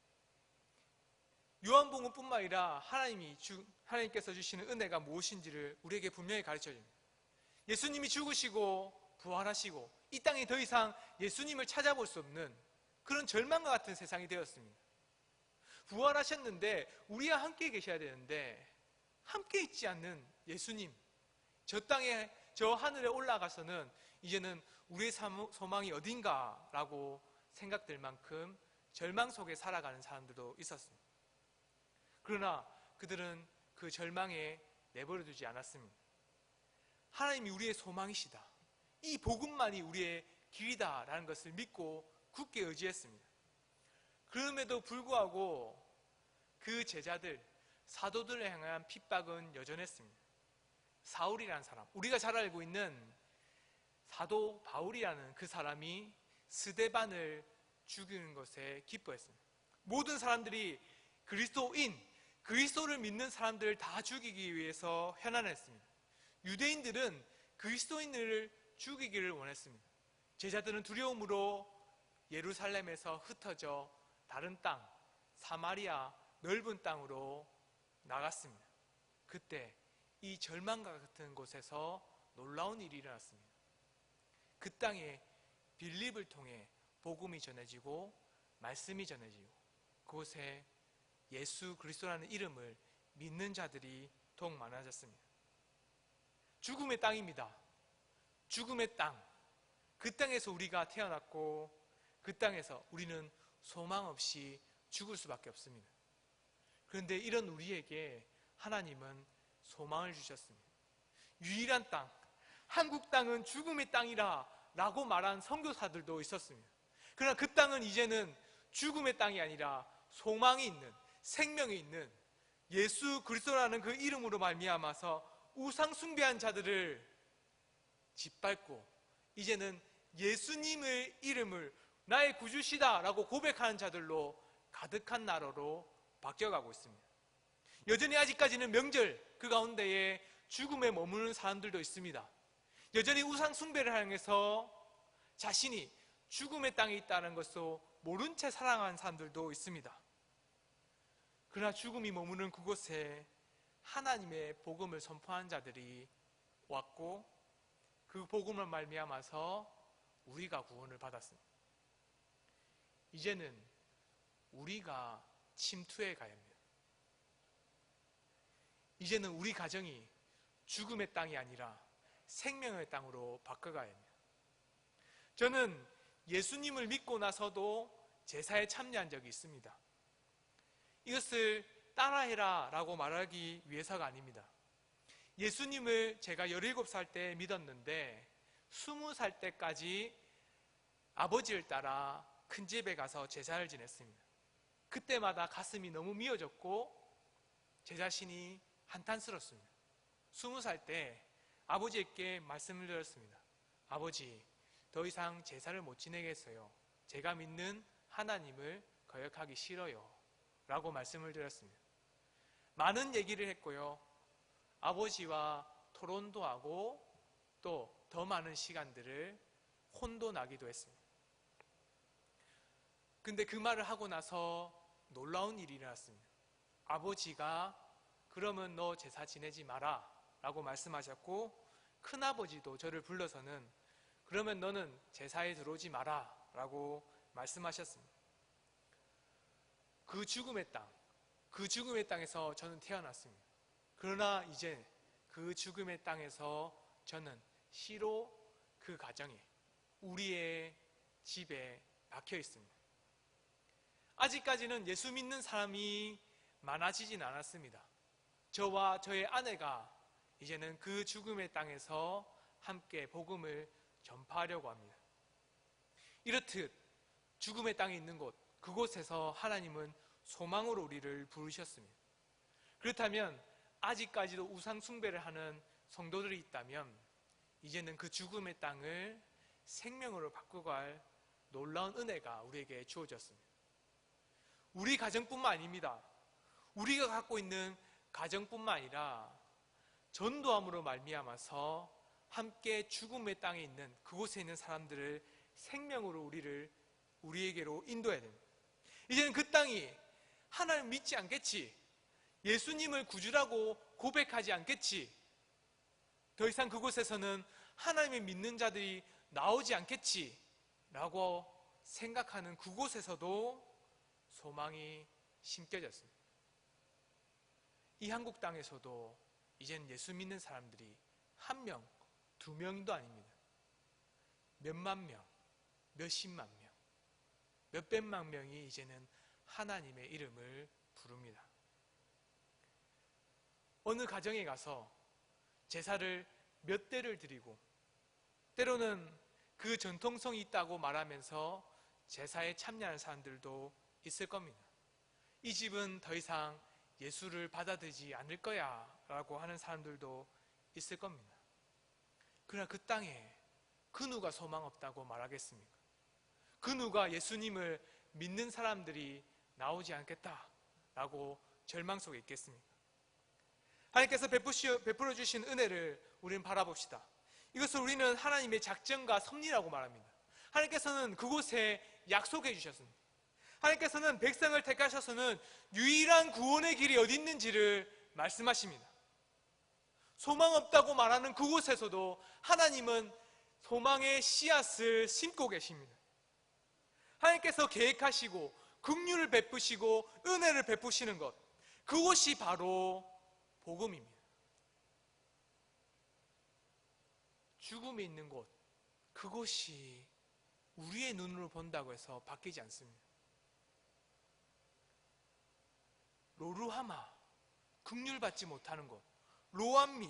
요한복음뿐만 아니라 하나님께서 주시는 은혜가 무엇인지를 우리에게 분명히 가르쳐 줍니다. 예수님이 죽으시고 부활하시고 이 땅에 더 이상 예수님을 찾아볼 수 없는 그런 절망과 같은 세상이 되었습니다. 부활하셨는데 우리와 함께 계셔야 되는데 함께 있지 않는 예수님, 저 땅에 저 하늘에 올라가서는 이제는 우리의 소망이 어딘가라고 생각될 만큼 절망 속에 살아가는 사람들도 있었습니다. 그러나 그들은 그 절망에 내버려 두지 않았습니다. 하나님이 우리의 소망이시다, 이 복음만이 우리의 길이다라는 것을 믿고 굳게 의지했습니다. 그럼에도 불구하고 그 제자들, 사도들을 향한 핍박은 여전했습니다. 사울이라는 사람, 우리가 잘 알고 있는 사도 바울이라는 그 사람이 스데반을 죽이는 것에 기뻐했습니다. 모든 사람들이 그리스도를 믿는 사람들을 다 죽이기 위해서 현안했습니다. 유대인들은 그리스도인을 죽이기를 원했습니다. 제자들은 두려움으로 예루살렘에서 흩어져 다른 땅, 사마리아 넓은 땅으로 나갔습니다. 그때 이 절망과 같은 곳에서 놀라운 일이 일어났습니다. 그 땅에 빌립을 통해 복음이 전해지고 말씀이 전해지고 그곳에 예수 그리스도라는 이름을 믿는 자들이 더욱 많아졌습니다. 죽음의 땅입니다. 죽음의 땅. 그 땅에서 우리가 태어났고 그 땅에서 우리는 소망 없이 죽을 수밖에 없습니다. 그런데 이런 우리에게 하나님은 소망을 주셨습니다. 유일한 땅, 한국 땅은 죽음의 땅이라 라고 말한 선교사들도 있었습니다. 그러나 그 땅은 이제는 죽음의 땅이 아니라 소망이 있는, 생명이 있는 예수 그리스도라는 그 이름으로 말미암아서 우상 숭배한 자들을 짓밟고 이제는 예수님의 이름을 나의 구주시다 라고 고백하는 자들로 가득한 나라로 바뀌어가고 있습니다. 여전히 아직까지는 명절 그 가운데에 죽음에 머무는 사람들도 있습니다. 여전히 우상 숭배를 향해서 자신이 죽음의 땅에 있다는 것을 모른 채 살아가는 사람들도 있습니다. 그러나 죽음이 머무는 그곳에 하나님의 복음을 선포한 자들이 왔고 그 복음을 말미암아서 우리가 구원을 받았습니다. 이제는 우리가 침투해 가야 합니다. 이제는 우리 가정이 죽음의 땅이 아니라 생명의 땅으로 바꿔가야 합니다. 저는 예수님을 믿고 나서도 제사에 참여한 적이 있습니다. 이것을 따라해라 라고 말하기 위해서가 아닙니다. 예수님을 제가 17살 때 믿었는데 20살 때까지 아버지를 따라 큰 집에 가서 제사를 지냈습니다. 그때마다 가슴이 너무 미어졌고 제 자신이 한탄스럽습니다. 20살 때 아버지에게 말씀을 드렸습니다. 아버지, 더 이상 제사를 못 지내겠어요. 제가 믿는 하나님을 거역하기 싫어요 라고 말씀을 드렸습니다. 많은 얘기를 했고요. 아버지와 토론도 하고 또 더 많은 시간들을 혼돈하기도 했습니다. 근데 그 말을 하고 나서 놀라운 일이 일어났습니다. 아버지가 그러면 너 제사 지내지 마라 라고 말씀하셨고 큰아버지도 저를 불러서는 그러면 너는 제사에 들어오지 마라 라고 말씀하셨습니다. 그 죽음의 땅에서 저는 태어났습니다. 그러나 이제 그 죽음의 땅에서 저는 시로 그 가정에 우리의 집에 박혀 있습니다. 아직까지는 예수 믿는 사람이 많아지진 않았습니다. 저와 저의 아내가 이제는 그 죽음의 땅에서 함께 복음을 전파하려고 합니다. 이렇듯 죽음의 땅에 있는 곳, 그곳에서 하나님은 소망으로 우리를 부르셨습니다. 그렇다면 아직까지도 우상 숭배를 하는 성도들이 있다면 이제는 그 죽음의 땅을 생명으로 바꾸고 할 놀라운 은혜가 우리에게 주어졌습니다. 우리 가정뿐만 아닙니다. 우리가 갖고 있는 가정뿐만 아니라 전도함으로 말미암아서 함께 죽음의 땅에 있는 그곳에 있는 사람들을 생명으로 우리에게로 인도해야 됩니다. 이제는 그 땅이 하나님 믿지 않겠지, 예수님을 구주라고 고백하지 않겠지, 더 이상 그곳에서는 하나님을 믿는 자들이 나오지 않겠지 라고 생각하는 그곳에서도 소망이 심겨졌습니다. 이 한국 땅에서도 이제는 예수 믿는 사람들이 한 명, 두 명도 아닙니다. 몇만 명, 몇십만 명, 몇백만 명이 이제는 하나님의 이름을 부릅니다. 어느 가정에 가서 제사를 몇 대를 드리고 때로는 그 전통성이 있다고 말하면서 제사에 참여하는 사람들도 있을 겁니다. 이 집은 더 이상 예수를 받아들이지 않을 거야 라고 하는 사람들도 있을 겁니다. 그러나 그 땅에 그 누가 소망 없다고 말하겠습니까? 그 누가 예수님을 믿는 사람들이 나오지 않겠다라고 절망 속에 있겠습니까? 하나님께서 베풀어 주신 은혜를 우리는 바라봅시다. 이것을 우리는 하나님의 작정과 섭리라고 말합니다. 하나님께서는 그곳에 약속해 주셨습니다. 하나님께서는 백성을 택하셔서는 유일한 구원의 길이 어디 있는지를 말씀하십니다. 소망 없다고 말하는 그곳에서도 하나님은 소망의 씨앗을 심고 계십니다. 하나님께서 계획하시고 긍휼을 베푸시고 은혜를 베푸시는 것, 그것이 바로 복음입니다. 죽음이 있는 곳, 그곳이 우리의 눈으로 본다고 해서 바뀌지 않습니다. 로루하마, 긍휼받지 못하는 곳, 로암미,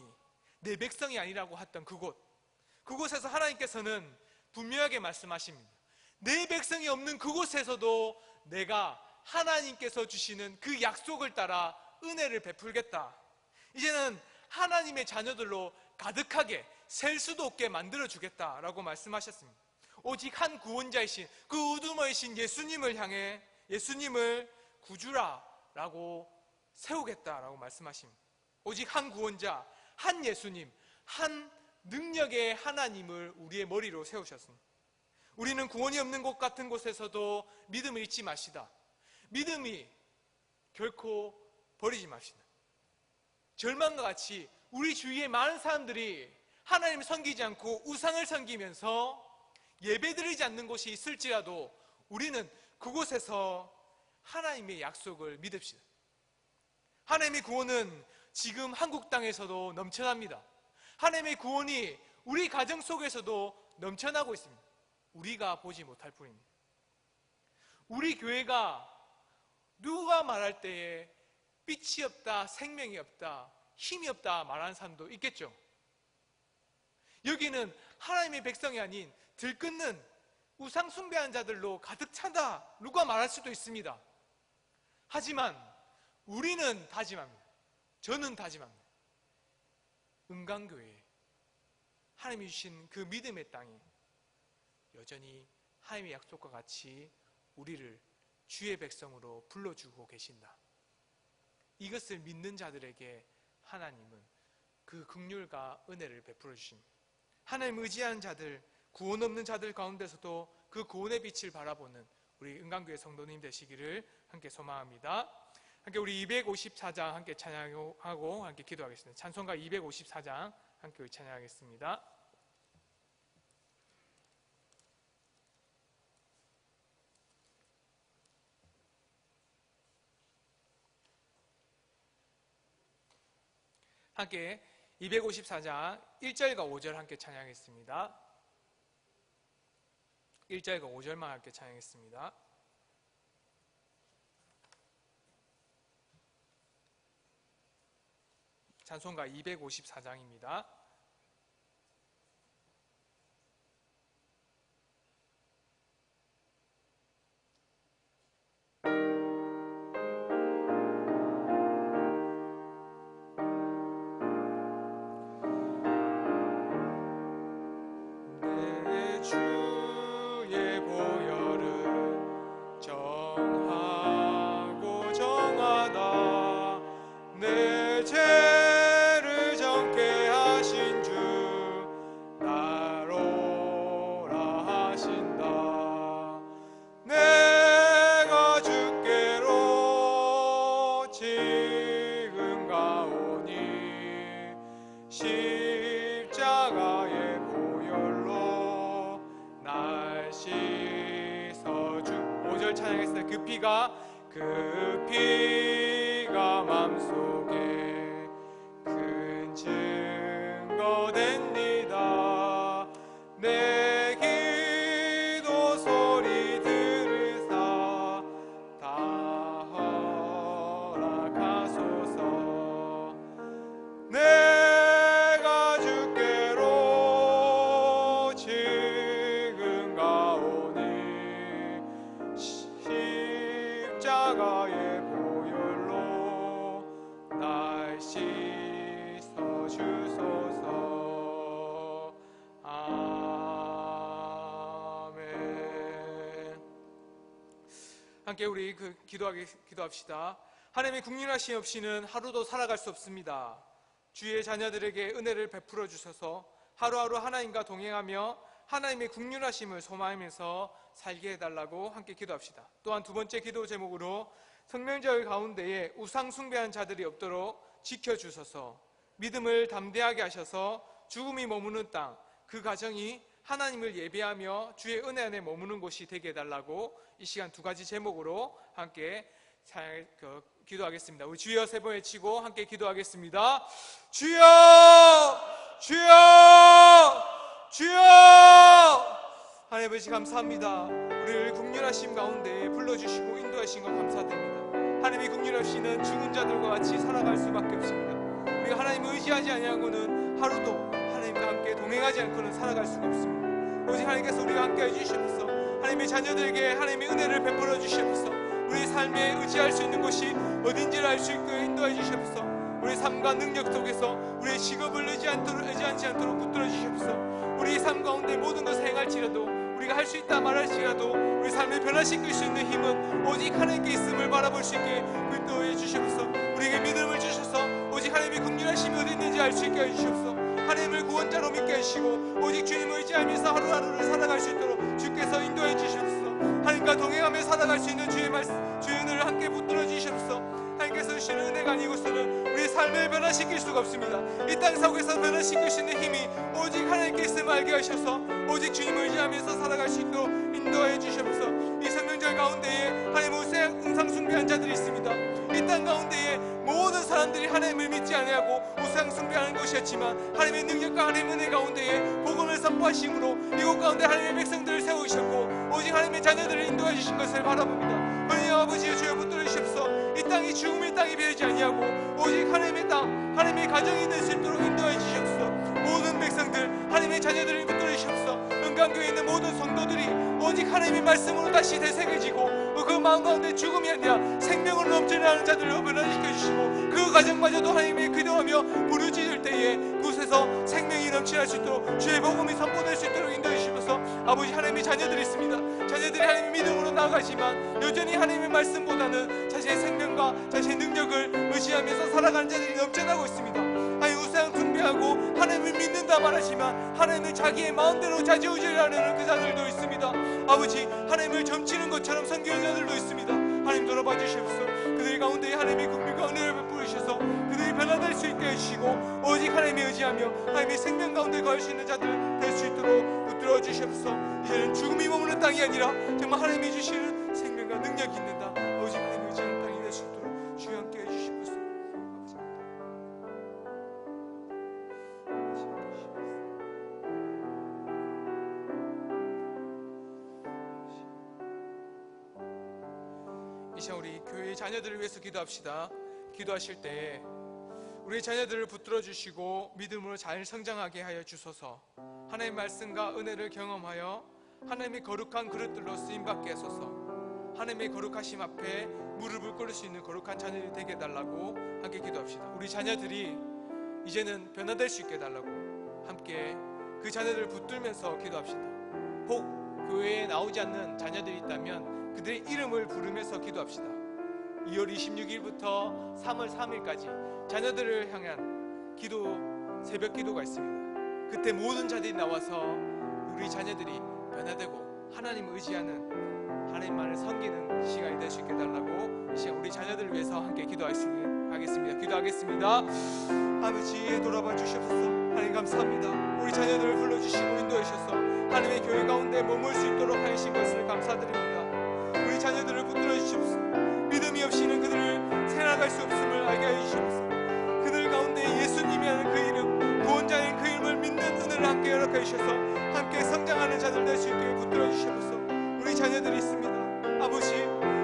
내 백성이 아니라고 했던 그곳, 그곳에서 하나님께서는 분명하게 말씀하십니다. 내 백성이 없는 그곳에서도 내가 하나님께서 주시는 그 약속을 따라 은혜를 베풀겠다. 이제는 하나님의 자녀들로 가득하게 셀 수도 없게 만들어주겠다라고 말씀하셨습니다. 오직 한 구원자이신 그 우두머이신 예수님을 향해 예수님을 구주라라고 세우겠다라고 말씀하십니다. 오직 한 구원자, 한 예수님, 한 능력의 하나님을 우리의 머리로 세우셨습니다. 우리는 구원이 없는 곳 같은 곳에서도 믿음을 잊지 마시다. 믿음이 결코 버리지 맙시다. 절망과 같이 우리 주위에 많은 사람들이 하나님을 섬기지 않고 우상을 섬기면서 예배드리지 않는 곳이 있을지라도 우리는 그곳에서 하나님의 약속을 믿읍시다. 하나님의 구원은 지금 한국 땅에서도 넘쳐납니다. 하나님의 구원이 우리 가정 속에서도 넘쳐나고 있습니다. 우리가 보지 못할 뿐입니다. 우리 교회가 누가 말할 때에 빛이 없다, 생명이 없다, 힘이 없다 말하는 사람도 있겠죠. 여기는 하나님의 백성이 아닌 들끓는 우상 숭배하는 자들로 가득 차다 누가 말할 수도 있습니다. 하지만 우리는 다짐합니다. 저는 다짐합니다. 은강교회 하나님이 주신 그 믿음의 땅이 여전히 하나님의 약속과 같이 우리를 주의 백성으로 불러주고 계신다. 이것을 믿는 자들에게 하나님은 그 긍휼과 은혜를 베풀어 주십니다. 하나님 의지하는 자들, 구원 없는 자들 가운데서도 그 구원의 빛을 바라보는 우리 은강교회 성도님 되시기를 함께 소망합니다. 함께 우리 254장 함께 찬양하고 함께 기도하겠습니다. 찬송가 254장 함께 찬양하겠습니다. 함께 254장 1절과 5절 함께 찬양하겠습니다. 1절과 5절만 함께 찬양했습니다. 찬송가 254장입니다. 내 주의 보혈은 정하고 정하다. 내 죄를 정케 하신 주 나로라 하신다. 내가 주께로 지금 가오니 십자가의 보혈로 날 씻어주. 5절 찬양했어요. 그 피가 맘속에 큰 증거 됩니다. 내 기도 소리 들으사 다 허락하소서. 내가 주께로 지금 가오니 십자가의 보혈로 날 씻어 주소서. 아멘. 함께 우리 기도합시다. 하나님의 국률하심 없이는 하루도 살아갈 수 없습니다. 주의 자녀들에게 은혜를 베풀어 주셔서 하루하루 하나님과 동행하며 하나님의 국률하심을 소망하면서 살게 해달라고 함께 기도합시다. 또한 두 번째 기도 제목으로 성명절 가운데에 우상 숭배한 자들이 없도록 지켜주셔서 믿음을 담대하게 하셔서 죽음이 머무는 땅, 그 가정이 하나님을 예배하며 주의 은혜 안에 머무는 곳이 되게 해달라고 이 시간 두 가지 제목으로 함께 기도하겠습니다. 우리 주여 세 번 외치고 함께 기도하겠습니다. 주여! 주여! 주여! 하나님 아버지 감사합니다. 우리를 국률하심 가운데 불러주시고 인도하신 것 감사드립니다. 하나님의 국률하시는 죽은 자들과 같이 살아갈 수밖에 없습니다. 우리가 하나님을 의지하지 아니하고는 하루도 하나님과 함께 동행하지 않고는 살아갈 수가 없습니다. 오직 하나님께서 우리와 함께 해주시옵소서. 하나님의 자녀들에게 하나님의 은혜를 베풀어 주시옵소서. 우리 삶에 의지할 수 있는 곳이 어딘지를 알 수 있게 인도해 주시옵소서. 우리 삶과 능력 속에서 우리의 직업을 의지하지 않도록 붙들어 주시옵소서. 우리 삶 가운데 모든 것을 행할지라도 우리가 할 수 있다 말할지라도 우리 삶을 변화시킬 수 있는 힘은 오직 하나님께 있음을 바라볼 수 있게 인도해 주시옵소서. 우리에게 믿음을 주셔서 오직 하나님의 긍휼하심이 어디 있는지 알 수 있게 해주시옵소서. 하나님을 구원자로 믿게 하시고 오직 주님을 의지하면서 하루하루를 살아갈 수 있도록 주께서 인도해 주시옵소서. 하나님과 동행하며 살아갈 수 있는 주의 말씀, 주의 은혜를 함께 붙들어 주시옵소서. 하나님께서 주시는 은혜가 아니고서는 우리의 삶을 변화시킬 수가 없습니다. 이 땅 속에서 변화시킬 수 있는 힘이 오직 하나님께 있음을 알게 하셔서 오직 주님을 의지하면서 살아갈 수 있도록 인도해 주시옵소서. 이 성명절 가운데에 하나님 우상 숭배한 자들이 있습니다. 이 땅 가운데에 모든 사람들이 하나님을 믿지 아니하고 우상 숭배하는 것이었지만 하나님의 능력과 하나님의 은혜 가운데에 복음을 선포하심으로 이곳 가운데 하나님의 백성들을 세우셨고 오직 하나님의 자녀들을 인도해 주신 것을 바라봅니다. 하나님 아버지의 주여 붙들어 주시옵소서. 이 땅이 죽음의 땅이 되지 아니하고 오직 하나님의 땅, 하나님의 가정이 될 수 있도록 인도해 주시옵소서. 모든 백성들, 하나님의 자녀들을 붙들어 주시옵소서. 은강교회에 있는 모든 성도들이 오직 하나님의 말씀으로 다시 되새겨지고 그 마음 가운데 죽음이 아니라 생명으로 넘쳐나는 자들로 변화시켜 주시고 그 가정마저도 하나님의 기도하며 부르짖을 때에 그곳에서 생명이 넘쳐날 수 있도록 주의 복음이 선포될 수 있도록 인도해 주시옵소서. 아버지, 하나님의 자녀들이 있습니다. 자녀들이 하나님의 믿음으로 나아가지만 여전히 하나님의 말씀보다는 자신의 생명과 자신의 능력을 의지하면서 살아가는 자들이 넘쳐나고 있습니다. 하나님 우상 숭배하고 하나님을 믿는다 말하지만 하나님을 자기의 마음대로 좌지우지하려는 그 자들도 있습니다. 아버지, 하나님을 점치는 것처럼 섬기는 자들도 있습니다. 하나님 돌아봐 주시옵소서. 그들 가운데 하나님의 긍휼과 은혜를 베풀으셔서 그들이 변화될 수 있게 해주시고 오직 하나님을 의지하며 하나님의 생명 가운데 거할 수 있는 자들 될 수 있도록 붙들어 주시옵소서. 이제는 죽음이 머무는 땅이 아니라 정말 하나님이 주시는 생명과 능력이 있는 땅, 오직 하나님을 의지하는 땅이 될 수 있도록 주여 함께 해주시옵소서. 시간 우리 교회의 자녀들을 위해서 기도합시다. 기도하실 때 우리 자녀들을 붙들어 주시고 믿음으로 잘 성장하게 하여 주소서. 하나님의 말씀과 은혜를 경험하여 하나님의 거룩한 그릇들로 쓰임받게 하소서. 하나님의 거룩하심 앞에 무릎을 꿇을 수 있는 거룩한 자녀들이 되게 해달라고 함께 기도합시다. 우리 자녀들이 이제는 변화될 수 있게 해달라고 함께 그 자녀들을 붙들면서 기도합시다. 혹 교회에 나오지 않는 자녀들이 있다면 그들의 이름을 부르면서 기도합시다. 2월 26일부터 3월 3일까지 자녀들을 향한 기도, 새벽 기도가 있습니다. 그때 모든 자들이 나와서 우리 자녀들이 변화되고 하나님을 의지하는, 하나님만을 섬기는 시간이 될 수 있게 해달라고 이 시간 우리 자녀들을 위해서 함께 기도하겠습니다. 기도하겠습니다. 아버지 돌아봐 주셔서 하나님 감사합니다. 우리 자녀들을 불러주시고 인도해 주셔서 하나님의 교회 가운데 머물 수 있도록 하신 것을 감사드립니다. 우리 자녀들을 붙들어 주시옵소서. 믿음이 없이는 그들을 생각할 수 없음을 알게 해 주시옵소서. 그들 가운데 예수님이라는 그 이름, 구원자인 그 이름을 믿는 은혜를 함께 허락해 주셔서 함께 성장하는 자들 될 수 있게 붙들어 주시옵소서. 우리 자녀들이 있습니다. 아버지,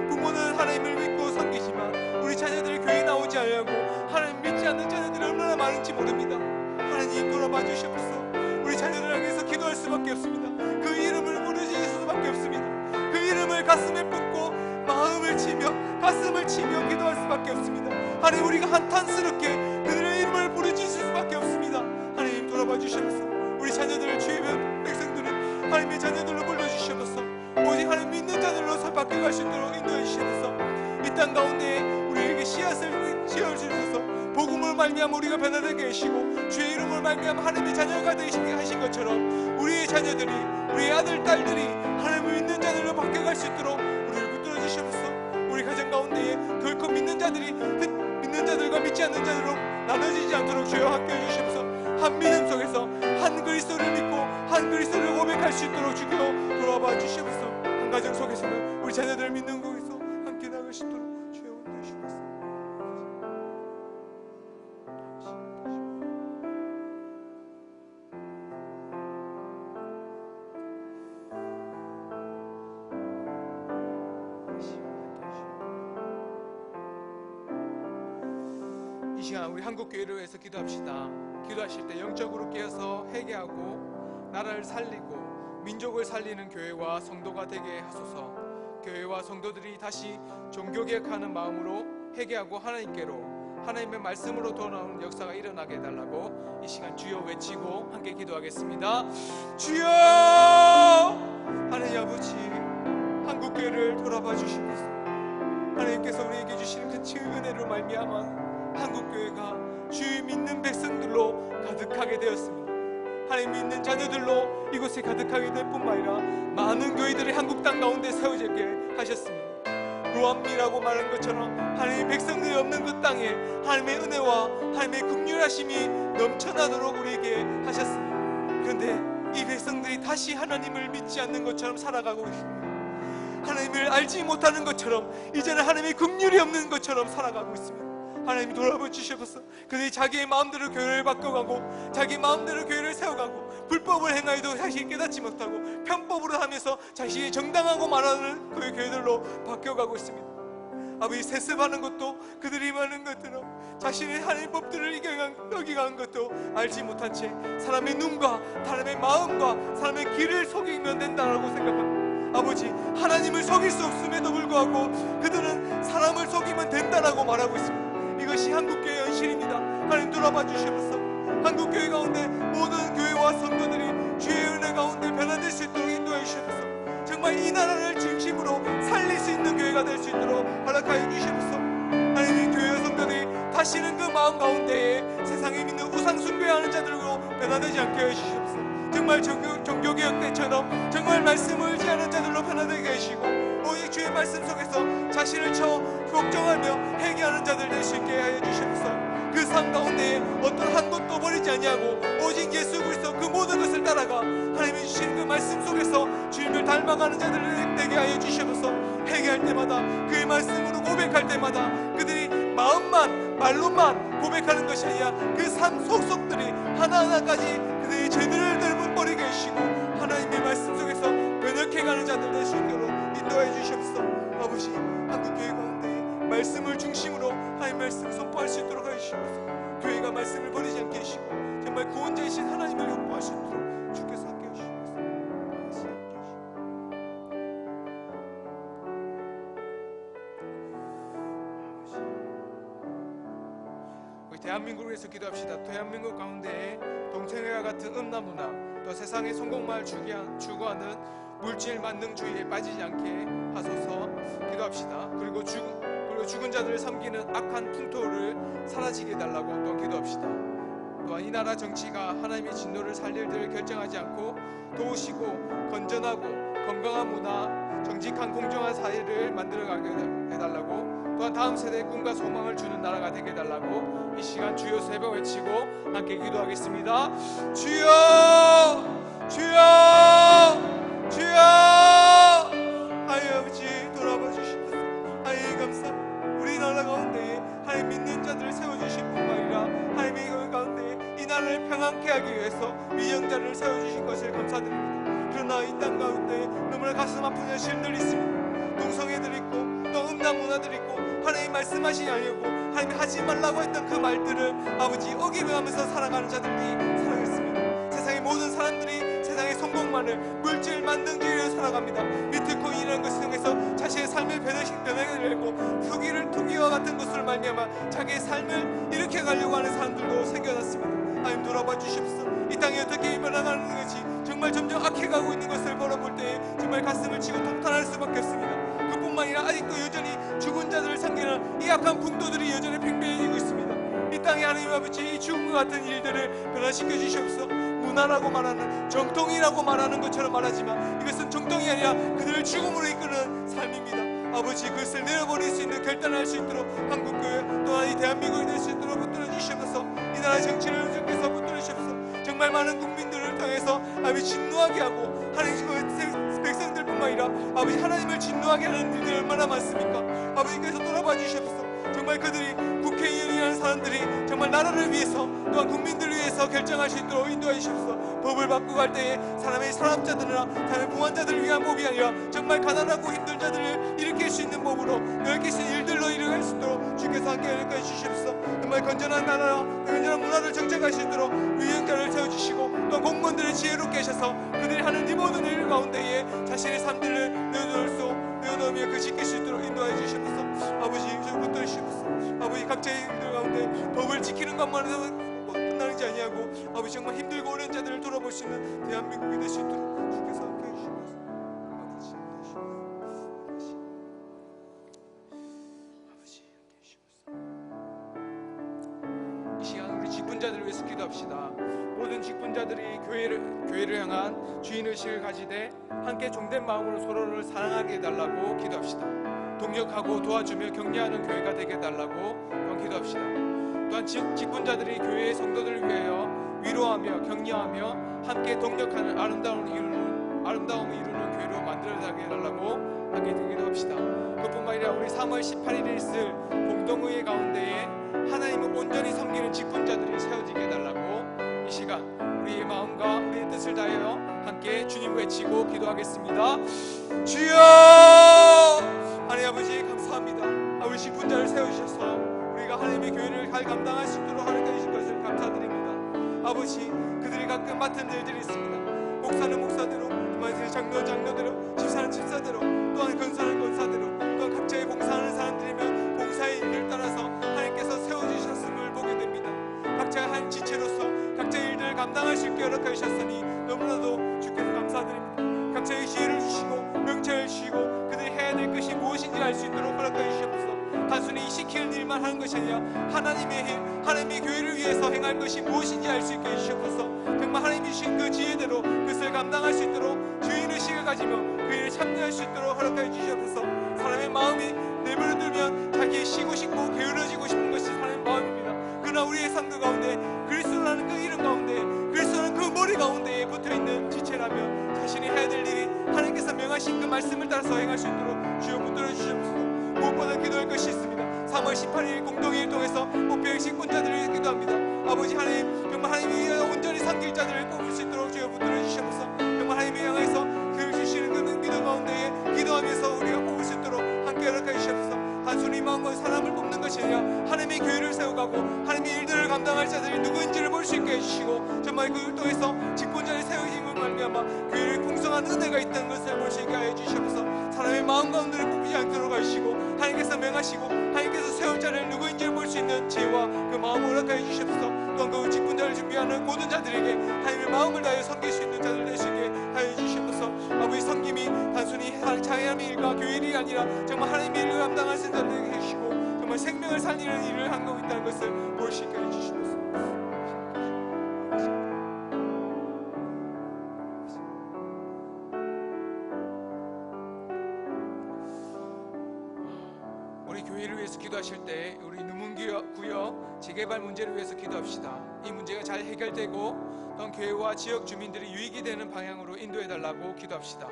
부모는 하나님을 믿고 섬기지만 우리 자녀들이 교회에 나오지 않으려고 하나님 믿지 않는 자녀들이 얼마나 많은지 모릅니다. 하나님 돌아봐 주시옵소서. 우리 자녀들을 향해서 기도할 수밖에 없습니다. 그 이름을 부르짖을 수밖에 없습니다. 그 이름을 가슴에 품고 마음을 치며 가슴을 치며 기도할 수밖에 없습니다. 하나님, 우리가 한탄스럽게 그들의 이름을 부르짖을 수밖에 없습니다. 하나님 돌아봐 주시옵소서. 우리 자녀들을 주의 백성들은 하나님의 자녀들로 불러주시옵소서. 오직 하나님 믿는 자들로 바뀌어갈 수 있도록 인도해 주시옵소서. 이 땅 가운데 우리에게 씨앗을 지어주셔서 복음을 말미암아 우리가 변화되게 하시고 주의 이름을 말미암아 하나님의 자녀가 되게 하신 것처럼 우리의 자녀들이, 우리의 아들, 딸들이 하나님을 믿는 자들로 바뀌어갈 수 있도록 우리를 붙들어 주시옵소서. 우리 가정 가운데에 결코 믿는 자들이 믿는 자들과 믿지 않는 자들로 나눠지지 않도록 주여 함께 해주시옵소서. 한 믿음 속에서 한 그리스도를 믿고 한 그리스도를 고백할 수 있도록 주여 돌아봐 주시옵소서. 한 가정 속에서는 우리 자녀들을 믿는 곳에서 함께 나갈 수 있도록 주여 인도해 주시옵소서. 이 시간 우리 한국교회를 위해서 기도합시다. 기도하실 때 영적으로 깨어서 회개하고 나라를 살리고 민족을 살리는 교회와 성도가 되게 하소서. 교회와 성도들이 다시 종교개혁하는 마음으로 회개하고 하나님께로, 하나님의 말씀으로 돌아오는 역사가 일어나게 해달라고 이 시간 주여 외치고 함께 기도하겠습니다. 주여! 하나님 아버지, 한국교회를 돌아봐 주시옵소서. 하나님께서 우리에게 주시는 그 은혜로 말미암아 한국교회가 주의 믿는 백성들로 가득하게 되었습니다. 하나님 믿는 자녀들로 이곳에 가득하게 될 뿐만 아니라 많은 교회들이 한국 땅 가운데 세워지게 하셨습니다. 로암미라고 말한 것처럼 하나님의 백성들이 없는 그 땅에 하나님의 은혜와 하나님의 긍휼하심이 넘쳐나도록 우리에게 하셨습니다. 그런데 이 백성들이 다시 하나님을 믿지 않는 것처럼 살아가고 있습니다. 하나님을 알지 못하는 것처럼 이제는 하나님의 긍휼이 없는 것처럼 살아가고 있습니다. 하나님이 돌아봐 주시옵소서. 그들이 자기의 마음대로 교회를 바꿔가고 자기 마음대로 교회를 세워가고 불법을 행하여도 자신이 깨닫지 못하고 편법으로 하면서 자신이 정당하고 말하는 그 교회들로 바뀌어가고 있습니다. 아버지, 세습하는 것도 그들이 말하는 것처럼 자신의 하나님의 법들을 어기가는 것도 알지 못한 채 사람의 눈과 사람의 마음과 사람의 길을 속이면 된다고 생각합니다. 아버지, 하나님을 속일 수 없음에도 불구하고 그들은 사람을 속이면 된다라고 말하고 있습니다. 이것이 한국교회의 현실입니다. 하나님 돌아봐 주시옵소서. 한국교회 가운데 모든 교회와 성도들이 주의 은혜 가운데 변화될 수 있도록 인도해 주시옵소서. 정말 이 나라를 중심으로 살릴 수 있는 교회가 될 수 있도록 허락하여 주시옵소서. 하나님의 교회와 성도들이 다시는 그 마음 가운데에 세상에 믿는 우상 숭배하는 자들로 변화되지 않게 해 주시옵소서. 정말 종교개혁 때처럼 정말 말씀을 의지하는 자들로 변화되게 하시고 오직 주의 말씀 속에서 자신을 걱정하며 회개하는 자들 될 수 있게 하여 주시옵소서. 그 삶 가운데에 어떤 한 것도 버리지 아니하고 오직 예수 그리스도 그 모든 것을 따라가 하나님이 주신 그 말씀 속에서 주님을 닮아가는 자들 되게 하여 주시옵소서. 회개할 때마다 그의 말씀으로 고백할 때마다 그들이 마음만 말로만 고백하는 것이 아니라 그 삶 속속들이 하나하나까지 그들의 죄들을 못 버리게 해주시고 하나님의 말씀 속에서 변혁해가는 자들 될 수 있도록 인도해 주시옵소서. 아버지, 한국교회 가운데 말씀을 중심으로 하나님 말씀 선포할 수 있도록 해주시옵소서. 교회가 말씀을 버리지 않게 해주시고 정말 구원자이신 하나님을 선포할 수 있도록 주께서 함께 해주시옵소서. 우리 대한민국에서 기도합시다. 대한민국 가운데 동성애와 같은 음란문화, 또 세상의 성공만을 추구하는 물질 만능주의에 빠지지 않게 하소서 기도합시다. 그리고 죽은 자들을 섬기는 악한 풍토를 사라지게 해달라고 또 기도합시다. 또한 이 나라 정치가 하나님의 진노를 살릴 때를 결정하지 않고 도우시고 건전하고 건강한 문화, 정직한 공정한 사회를 만들어가게 해달라고, 또한 다음 세대에 꿈과 소망을 주는 나라가 되게 해달라고 이 시간 주여 세 번 외치고 함께 기도하겠습니다. 주여 주여 주여. 하나님 아버지 돌아봐 주시옵소서. 하나님 감사합니다. 우리나라 가운데 하나님 믿는 자들을 세워주신 뿐만 아니라 하나님의 그 가운데 이 나라를 평안케 하기 위해서 위정자를 세워주신 것을 감사드립니다. 그러나 이 땅 가운데 너무나 가슴 아픈 현실들이 있습니다. 동성애들이 있고 또 음란 문화들이 있고 하나님 말씀하시지 아니하고 하나님 하지 말라고 했던 그 말들을 아버지 어기면하면서 살아가는 자들이 살아있습니다. 세상의 모든 사람들이 세상의 성공만을 물질 만능주의로 살아갑니다. 비트코인이라는 것을 통해서 자신의 삶을 변해내고 투기와 같은 것으로 말미암아 자기의 삶을 일으켜가려고 하는 사람들도 생겨났습니다. 하나님 돌아봐 주십시오. 이 땅이 어떻게 변화가는 것이 정말 점점 악해가고 있는 것을 바라볼 때에 정말 가슴을 치고 통탄할 수밖에 없습니다. 그뿐만 아니라 아직도 여전히 죽은 자들을 상대하는 이 악한 풍토들이 여전히 팽배해지고 있습니다. 이 땅에 하나님 아버지 이 죽음과 같은 일들을 변화시켜 주시옵소서. 문화라고 말하는 정통이라고 말하는 것처럼 말하지만 이것은 정통이 아니라 그들을 죽음으로 이끄는 삶입니다. 아버지 그것을 내려버릴 수 있는 결단할 수 있도록 한국교회 또한 이 대한민국이 될 수 있도록 붙들어 주시옵소서. 이 나라 정치를 주께서 붙들어 주시옵소서. 정말 많은 국민들을 통해서 아버지 진노하게 하고 하나님 백성들뿐만 아니라 아버지 하나님을 진노하게 하는 일들이 얼마나 많습니까? 아버지께서 돌아봐 주시옵소서. 정말 그들이 국회의원이라는 사람들이 정말 나라를 위해서 또한 국민들을 위해서 결정할 수 있도록 인도해 주시옵소서. 법을 바꾸고 갈 때에 사람의 사람자들이나 사람의 부한자들을 위한 법이 아니라 정말 가난하고 힘든 자들을 일으킬 수 있는 법으로 넓게 수 있는 일들로 일어날 수 있도록 주께서 함께 일으켜 주시옵소서. 정말 건전한 나라, 건전한 문화를 정착할 수 있도록 위원자를 세워주시고 또 공무원들을 지혜롭게 하셔서 그들이 하는 이 모든 일 가운데에 자신의 삶들을 내어놓으며 그 지킬 수 있도록 인도해 주시옵소서. 아버지 좀 붙들어 주시옵소서. 아버지 각자의 일들 가운데 법을 지키는 것만 해서 끝나지 아니하고 아버지 정말 힘들고 어려운 자들을 돌아볼 수 있는 대한민국이 될 수 있도록 주께서 함께 해주시옵소서. 아버지 함께 해주시옵소서. 이 시간 우리 직분자들을 위해서 기도합시다. 모든 직분자들이 교회를 향한 주인의식을 가지되 함께 종된 마음으로 서로를 사랑하게 해달라고 기도합시다. 동력하고 도와주며 격려하는 교회가 되게 해달라고 기도합시다. 또한 직분자들이 교회의 성도들을 위하여 위로하며 격려하며 함께 동력하는 아름다움을 이루는 교회로 만들어가게 해달라고 함께 기도합시다. 그뿐만 아니라 우리 3월 18일에 있을 공동의회 가운데에 하나님을 온전히 섬기는 직분자들이 세워지게 해달라고 이 시간 우리의 마음과 우리의 뜻을 다하여 함께 주님 외치고 기도하겠습니다. 주여! 하나님 아버지 감사합니다. 우리 직분자를 세우셔서 우리가 하나님의 교회를 잘 감당할 수 있도록 하나님께 주신 것을 감사드립니다. 아버지 그들이 가끔 맡은 일들이 있습니다. 목사는 목사대로, 장로는 장로대로, 집사는 집사대로, 또한 권사는 권사대로, 또한 각자의 봉사하는 사람들이면 봉사의 일을 따라서 하나님께서 세워주셨음을 보게 됩니다. 각자의 한 지체로서 각자의 일들을 감당할 수 있게 허락해 주셨으니 너무나도 주께서 감사드립니다. 각자의 지혜를 주시고 명철을 주시고 그들이 해야 될 것이 무엇인지 알 수 있도록 허락해 주시옵소서. 단순히 시키는 일만 하는 것이 아니라 하나님의 일, 하나님의 교회를 위해서 행할 것이 무엇인지 알 수 있게 해주시옵소서. 정말 하나님이 주신 그 지혜대로 그것을 감당할 수 있도록 주인의식을 가지며 그 일을 참여할 수 있도록 허락해 주시옵소서. 사람의 마음이 내버려두면 자기의 쉬고 싶고 게으러지고 싶은 것이 사람의 마음입니다. 그러나 우리의 삶 가운데 그리스도라는 그 이름 가운데 그리스도라는 그 머리 가운데에 붙어있는 지체라면 자신이 해야 될 일이 하나님께서 명하신 그 말씀을 따라서 행할 수 있도록 주여 붙들어 주시옵소서. 무엇보다 기도할 것이 있습니다. 3월 18일 공동회의를 통해서 목표의 직분자들을 기도합니다. 아버지 하나님 정말 하나님을 위하여 온전히 섬길 자들을 뽑을 수 있도록 주여 붙들어 주시옵소서. 정말 하나님을 향해서 그를 주시는 그 믿음 가운데에 기도하면서 우리가 뽑을 수 있도록 함께 허락해 주시옵소서. 단순히 마음과 사람을 뽑는 것이 아니라 하나님의 교회를 세워가고 하나님의 일들을 감당할 자들이 누구인지를 볼 수 있게 해주시고, 정말 그를 통해서 직분자를 세우심을 말미암아 교회에 풍성한 은혜가 있다는 것을 볼 수 있게 하여 주시옵소서. 사람의 마음 가운데를 뽑지 않도록 하시고 하나님께서 명하시고 하나님께서 세울 자를 누구인지를 볼 수 있는 지혜와 그 마음을 허락하여 주시옵소서. 또한 그 직분자를 준비하는 모든 자들에게 하나님의 마음을 다하여 섬길 수 있는 자들 되시게 하여 주시옵소서. 아버지, 섬김이 단순히 자기의 일과 교회 일이 아니라 정말 하나님의 일을 감당할 자들에게 해주시고 정말 생명을 살리는 일을 하고 있다는 것을 볼 수 있게 해주시옵소서. 우리 교회를 위해서 기도하실 때 우리 누문구역 재개발 문제를 위해서 기도합시다. 이 문제가 잘 해결되고 또한 교회와 지역 주민들이 유익이 되는 방향으로 인도해달라고 기도합시다.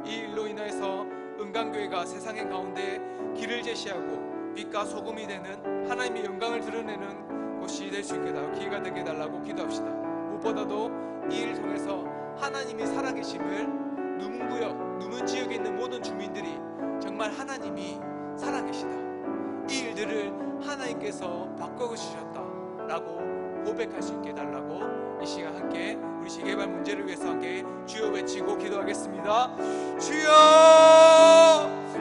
이 일로 인하여서 은강교회가 세상의 가운데 길을 제시하고 빛과 소금이 되는 하나님의 영광을 드러내는 곳이 될 수 있게 기회가 되게 해달라고 기도합시다. 무엇보다도 이 일을 통해서 하나님이 살아계심을 누문구역, 누문지역에 있는 모든 주민들이 정말 하나님이 살아계시다, 이 일들을 하나님께서 바꿔주셨다라고 고백할 수 있게 해달라고 이 시간 함께 우리 재개발 문제를 위해서 함께 주여 외치고 기도하겠습니다. 주여!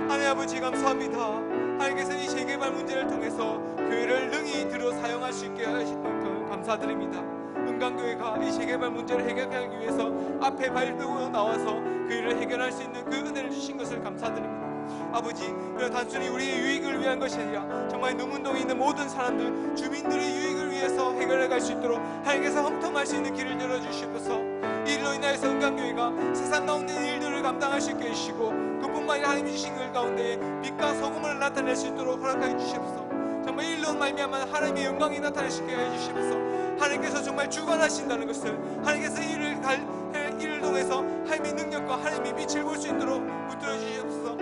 하나님 아버지 감사합니다. 하나님께서 이 재개발 문제를 통해서 교회를 능히 들어 사용할 수 있게 하신 만큼 감사드립니다. 은강교회가 이 재개발 문제를 해결하기 위해서 앞에 발들고 나와서 그 일을 해결할 수 있는 그 은혜를 주신 것을 감사드립니다. 아버지, 단순히 우리의 유익을 위한 것이 아니라 정말 누문동에 있는 모든 사람들, 주민들의 유익을 위해서 해결해 갈 수 있도록 하나님께서 형통할 수 있는 길을 열어주시옵소서. 이 일로 인하여서 은강교회가 세상 가운데 일들을 감당할 수 있게 해주시고 그뿐만 아니라 하나님이 주신 글 가운데 빛과 소금을 나타낼 수 있도록 허락하여 주시옵소서. 정말 이 일로 말미암아 하나님의 영광이 나타낼 수 있게 해주시옵소서. 하나님께서 정말 주관하신다는 것을, 하나님께서 이 일을 통해서 하나님의 능력과 하나님의 빛을 볼 수 있도록 붙들어 주시옵소서.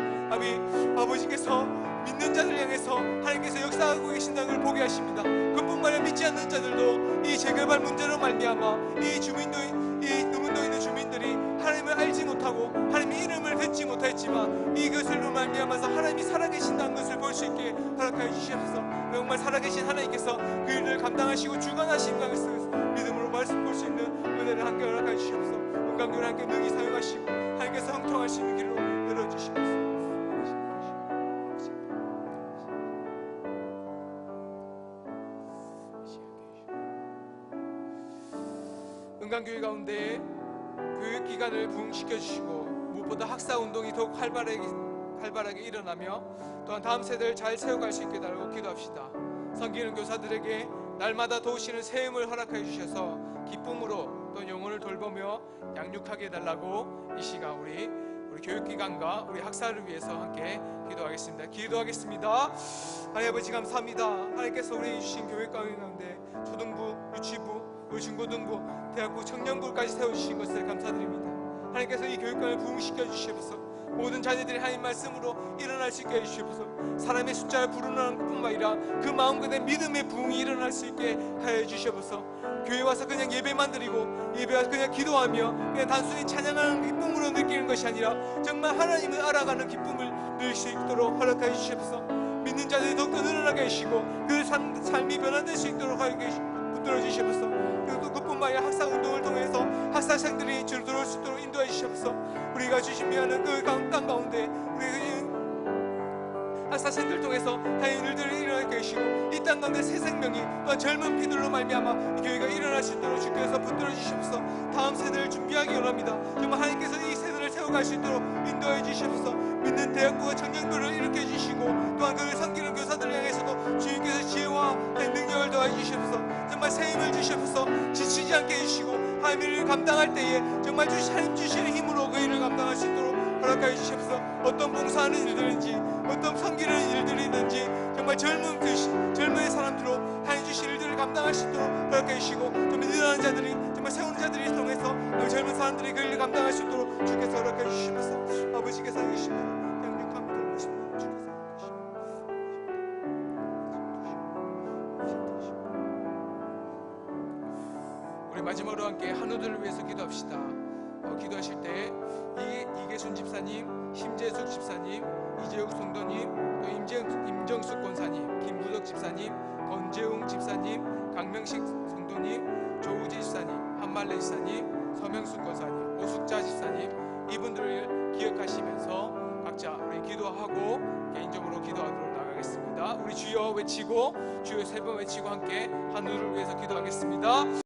아버지께서 믿는 자들 향해서 하나님께서 역사하고 계신다는 걸 보게 하십니다. 그뿐만 아니라 믿지 않는 자들도 이 재개발 문제로 말미암아 이 누문동에 있는 주민들이 하나님을 알지 못하고 하나님의 이름을 듣지 못했지만 이것으로 말미암아서 하나님이 살아계신다는 것을 볼 수 있게 허락하여 주시옵소서. 정말 살아계신 하나님께서 그 일을 감당하시고 주관하신 것을 믿음으로 볼 수 있는 은혜를 함께 허락하여 주시옵소서. 은강교를 함께 능히 사용하시고 하나님께서 형통할 수 있는 길로 열어주시옵소서. 은강교회 가운데 교육기관을 부흥시켜주시고 무엇보다 학사운동이 더욱 활발하게 일어나며 또한 다음 세대를 잘 세워갈 수 있게 달라고 기도합시다. 섬기는 교사들에게 날마다 도우시는 세움을 허락해 주셔서 기쁨으로 또 영혼을 돌보며 양육하게 해달라고 이 시간 우리 교육기관과 우리 학사를 위해서 함께 기도하겠습니다. 하나님 아버지 감사합니다. 하나님께서 우리 주신 교육 가운데 초등부, 유치부, 중고등부, 대학부, 청년부까지 세워주신 것을 감사드립니다. 하나님께서 이 교육관을 부흥시켜 주시옵소서. 모든 자녀들이 하나님 말씀으로 일어날 수 있게 해주시옵소서. 사람의 숫자를 부르는 것뿐만 아니라 그 마음 그대 믿음의 부흥이 일어날 수 있게 하여 주시옵소서. 교회 와서 그냥 예배만 드리고 예배 와서 그냥 기도하며 그냥 단순히 찬양하는 기쁨으로 느끼는 것이 아니라 정말 하나님을 알아가는 기쁨을 누릴 수 있도록 허락하여 주시옵소서. 믿는 자들이 더욱더 늘어나게 해주시고 그 삶이 변화될 수 있도록 하여 붙들어 주시옵소서. 그리고 그뿐만 아니라 학사운동을 통해서 학사생들이 들어올 수 있도록 인도해 주시옵소서. 우리가 주신비하는 그 땅 가운데 우리 학사생들 통해서 하나님 일들을 일어나게 해주시고 이 땅 가운데 새 생명이 또한 젊은 피들로 말미암아 이 교회가 일어날 수 있도록 주께서 붙들어 주시옵소서. 다음 세대를 준비하기 원합니다. 정말 하나님께서 이 세대를 세워갈 수 있도록 인도해 주시옵소서. 믿는 대학부와 청년부를 일으켜 주시고 또한 그를 섬기는 교사들 향해서도 주님께서 지혜와 능력을 더해 주시옵소서. 정말 새 힘을 주시옵소서. 지치지 않게 해주시고 하나님의 일을 감당할 때에 정말 하나님 주시는 힘으로 그 일을 감당할 수 있도록 허락하여 주시옵소서. 어떤 봉사하는 일들인지 어떤 섬기는 일들이든지 정말 젊은 사람들로 하나님 주신 일들을 감당할 수 있도록 허락해 주시고 좀 일어나는 자들이 정말 세우는 자들이 통해서 젊은 사람들이 그 일을 감당할 수 있도록 주께서 허락해 주시옵소서. 아버지께서 해주시고 양육합니다. 주께서 우리 마지막으로 함께 한우들을 위해서 기도합시다. 기도하실 때 이계순 집사님, 심재숙 집사님, 이재욱 성도님, 또 임정숙 권사님, 김부덕 집사님, 권재웅 집사님, 강명식 성도님, 조우지 집사님, 한말레 집사님, 서명숙 권사님, 오숙자 집사님, 이분들을 기억하시면서 각자 우리 기도하고 개인적으로 기도하도록 나가겠습니다. 우리 주여 외치고 주여 3번 외치고 함께 하늘을 위해서 기도하겠습니다.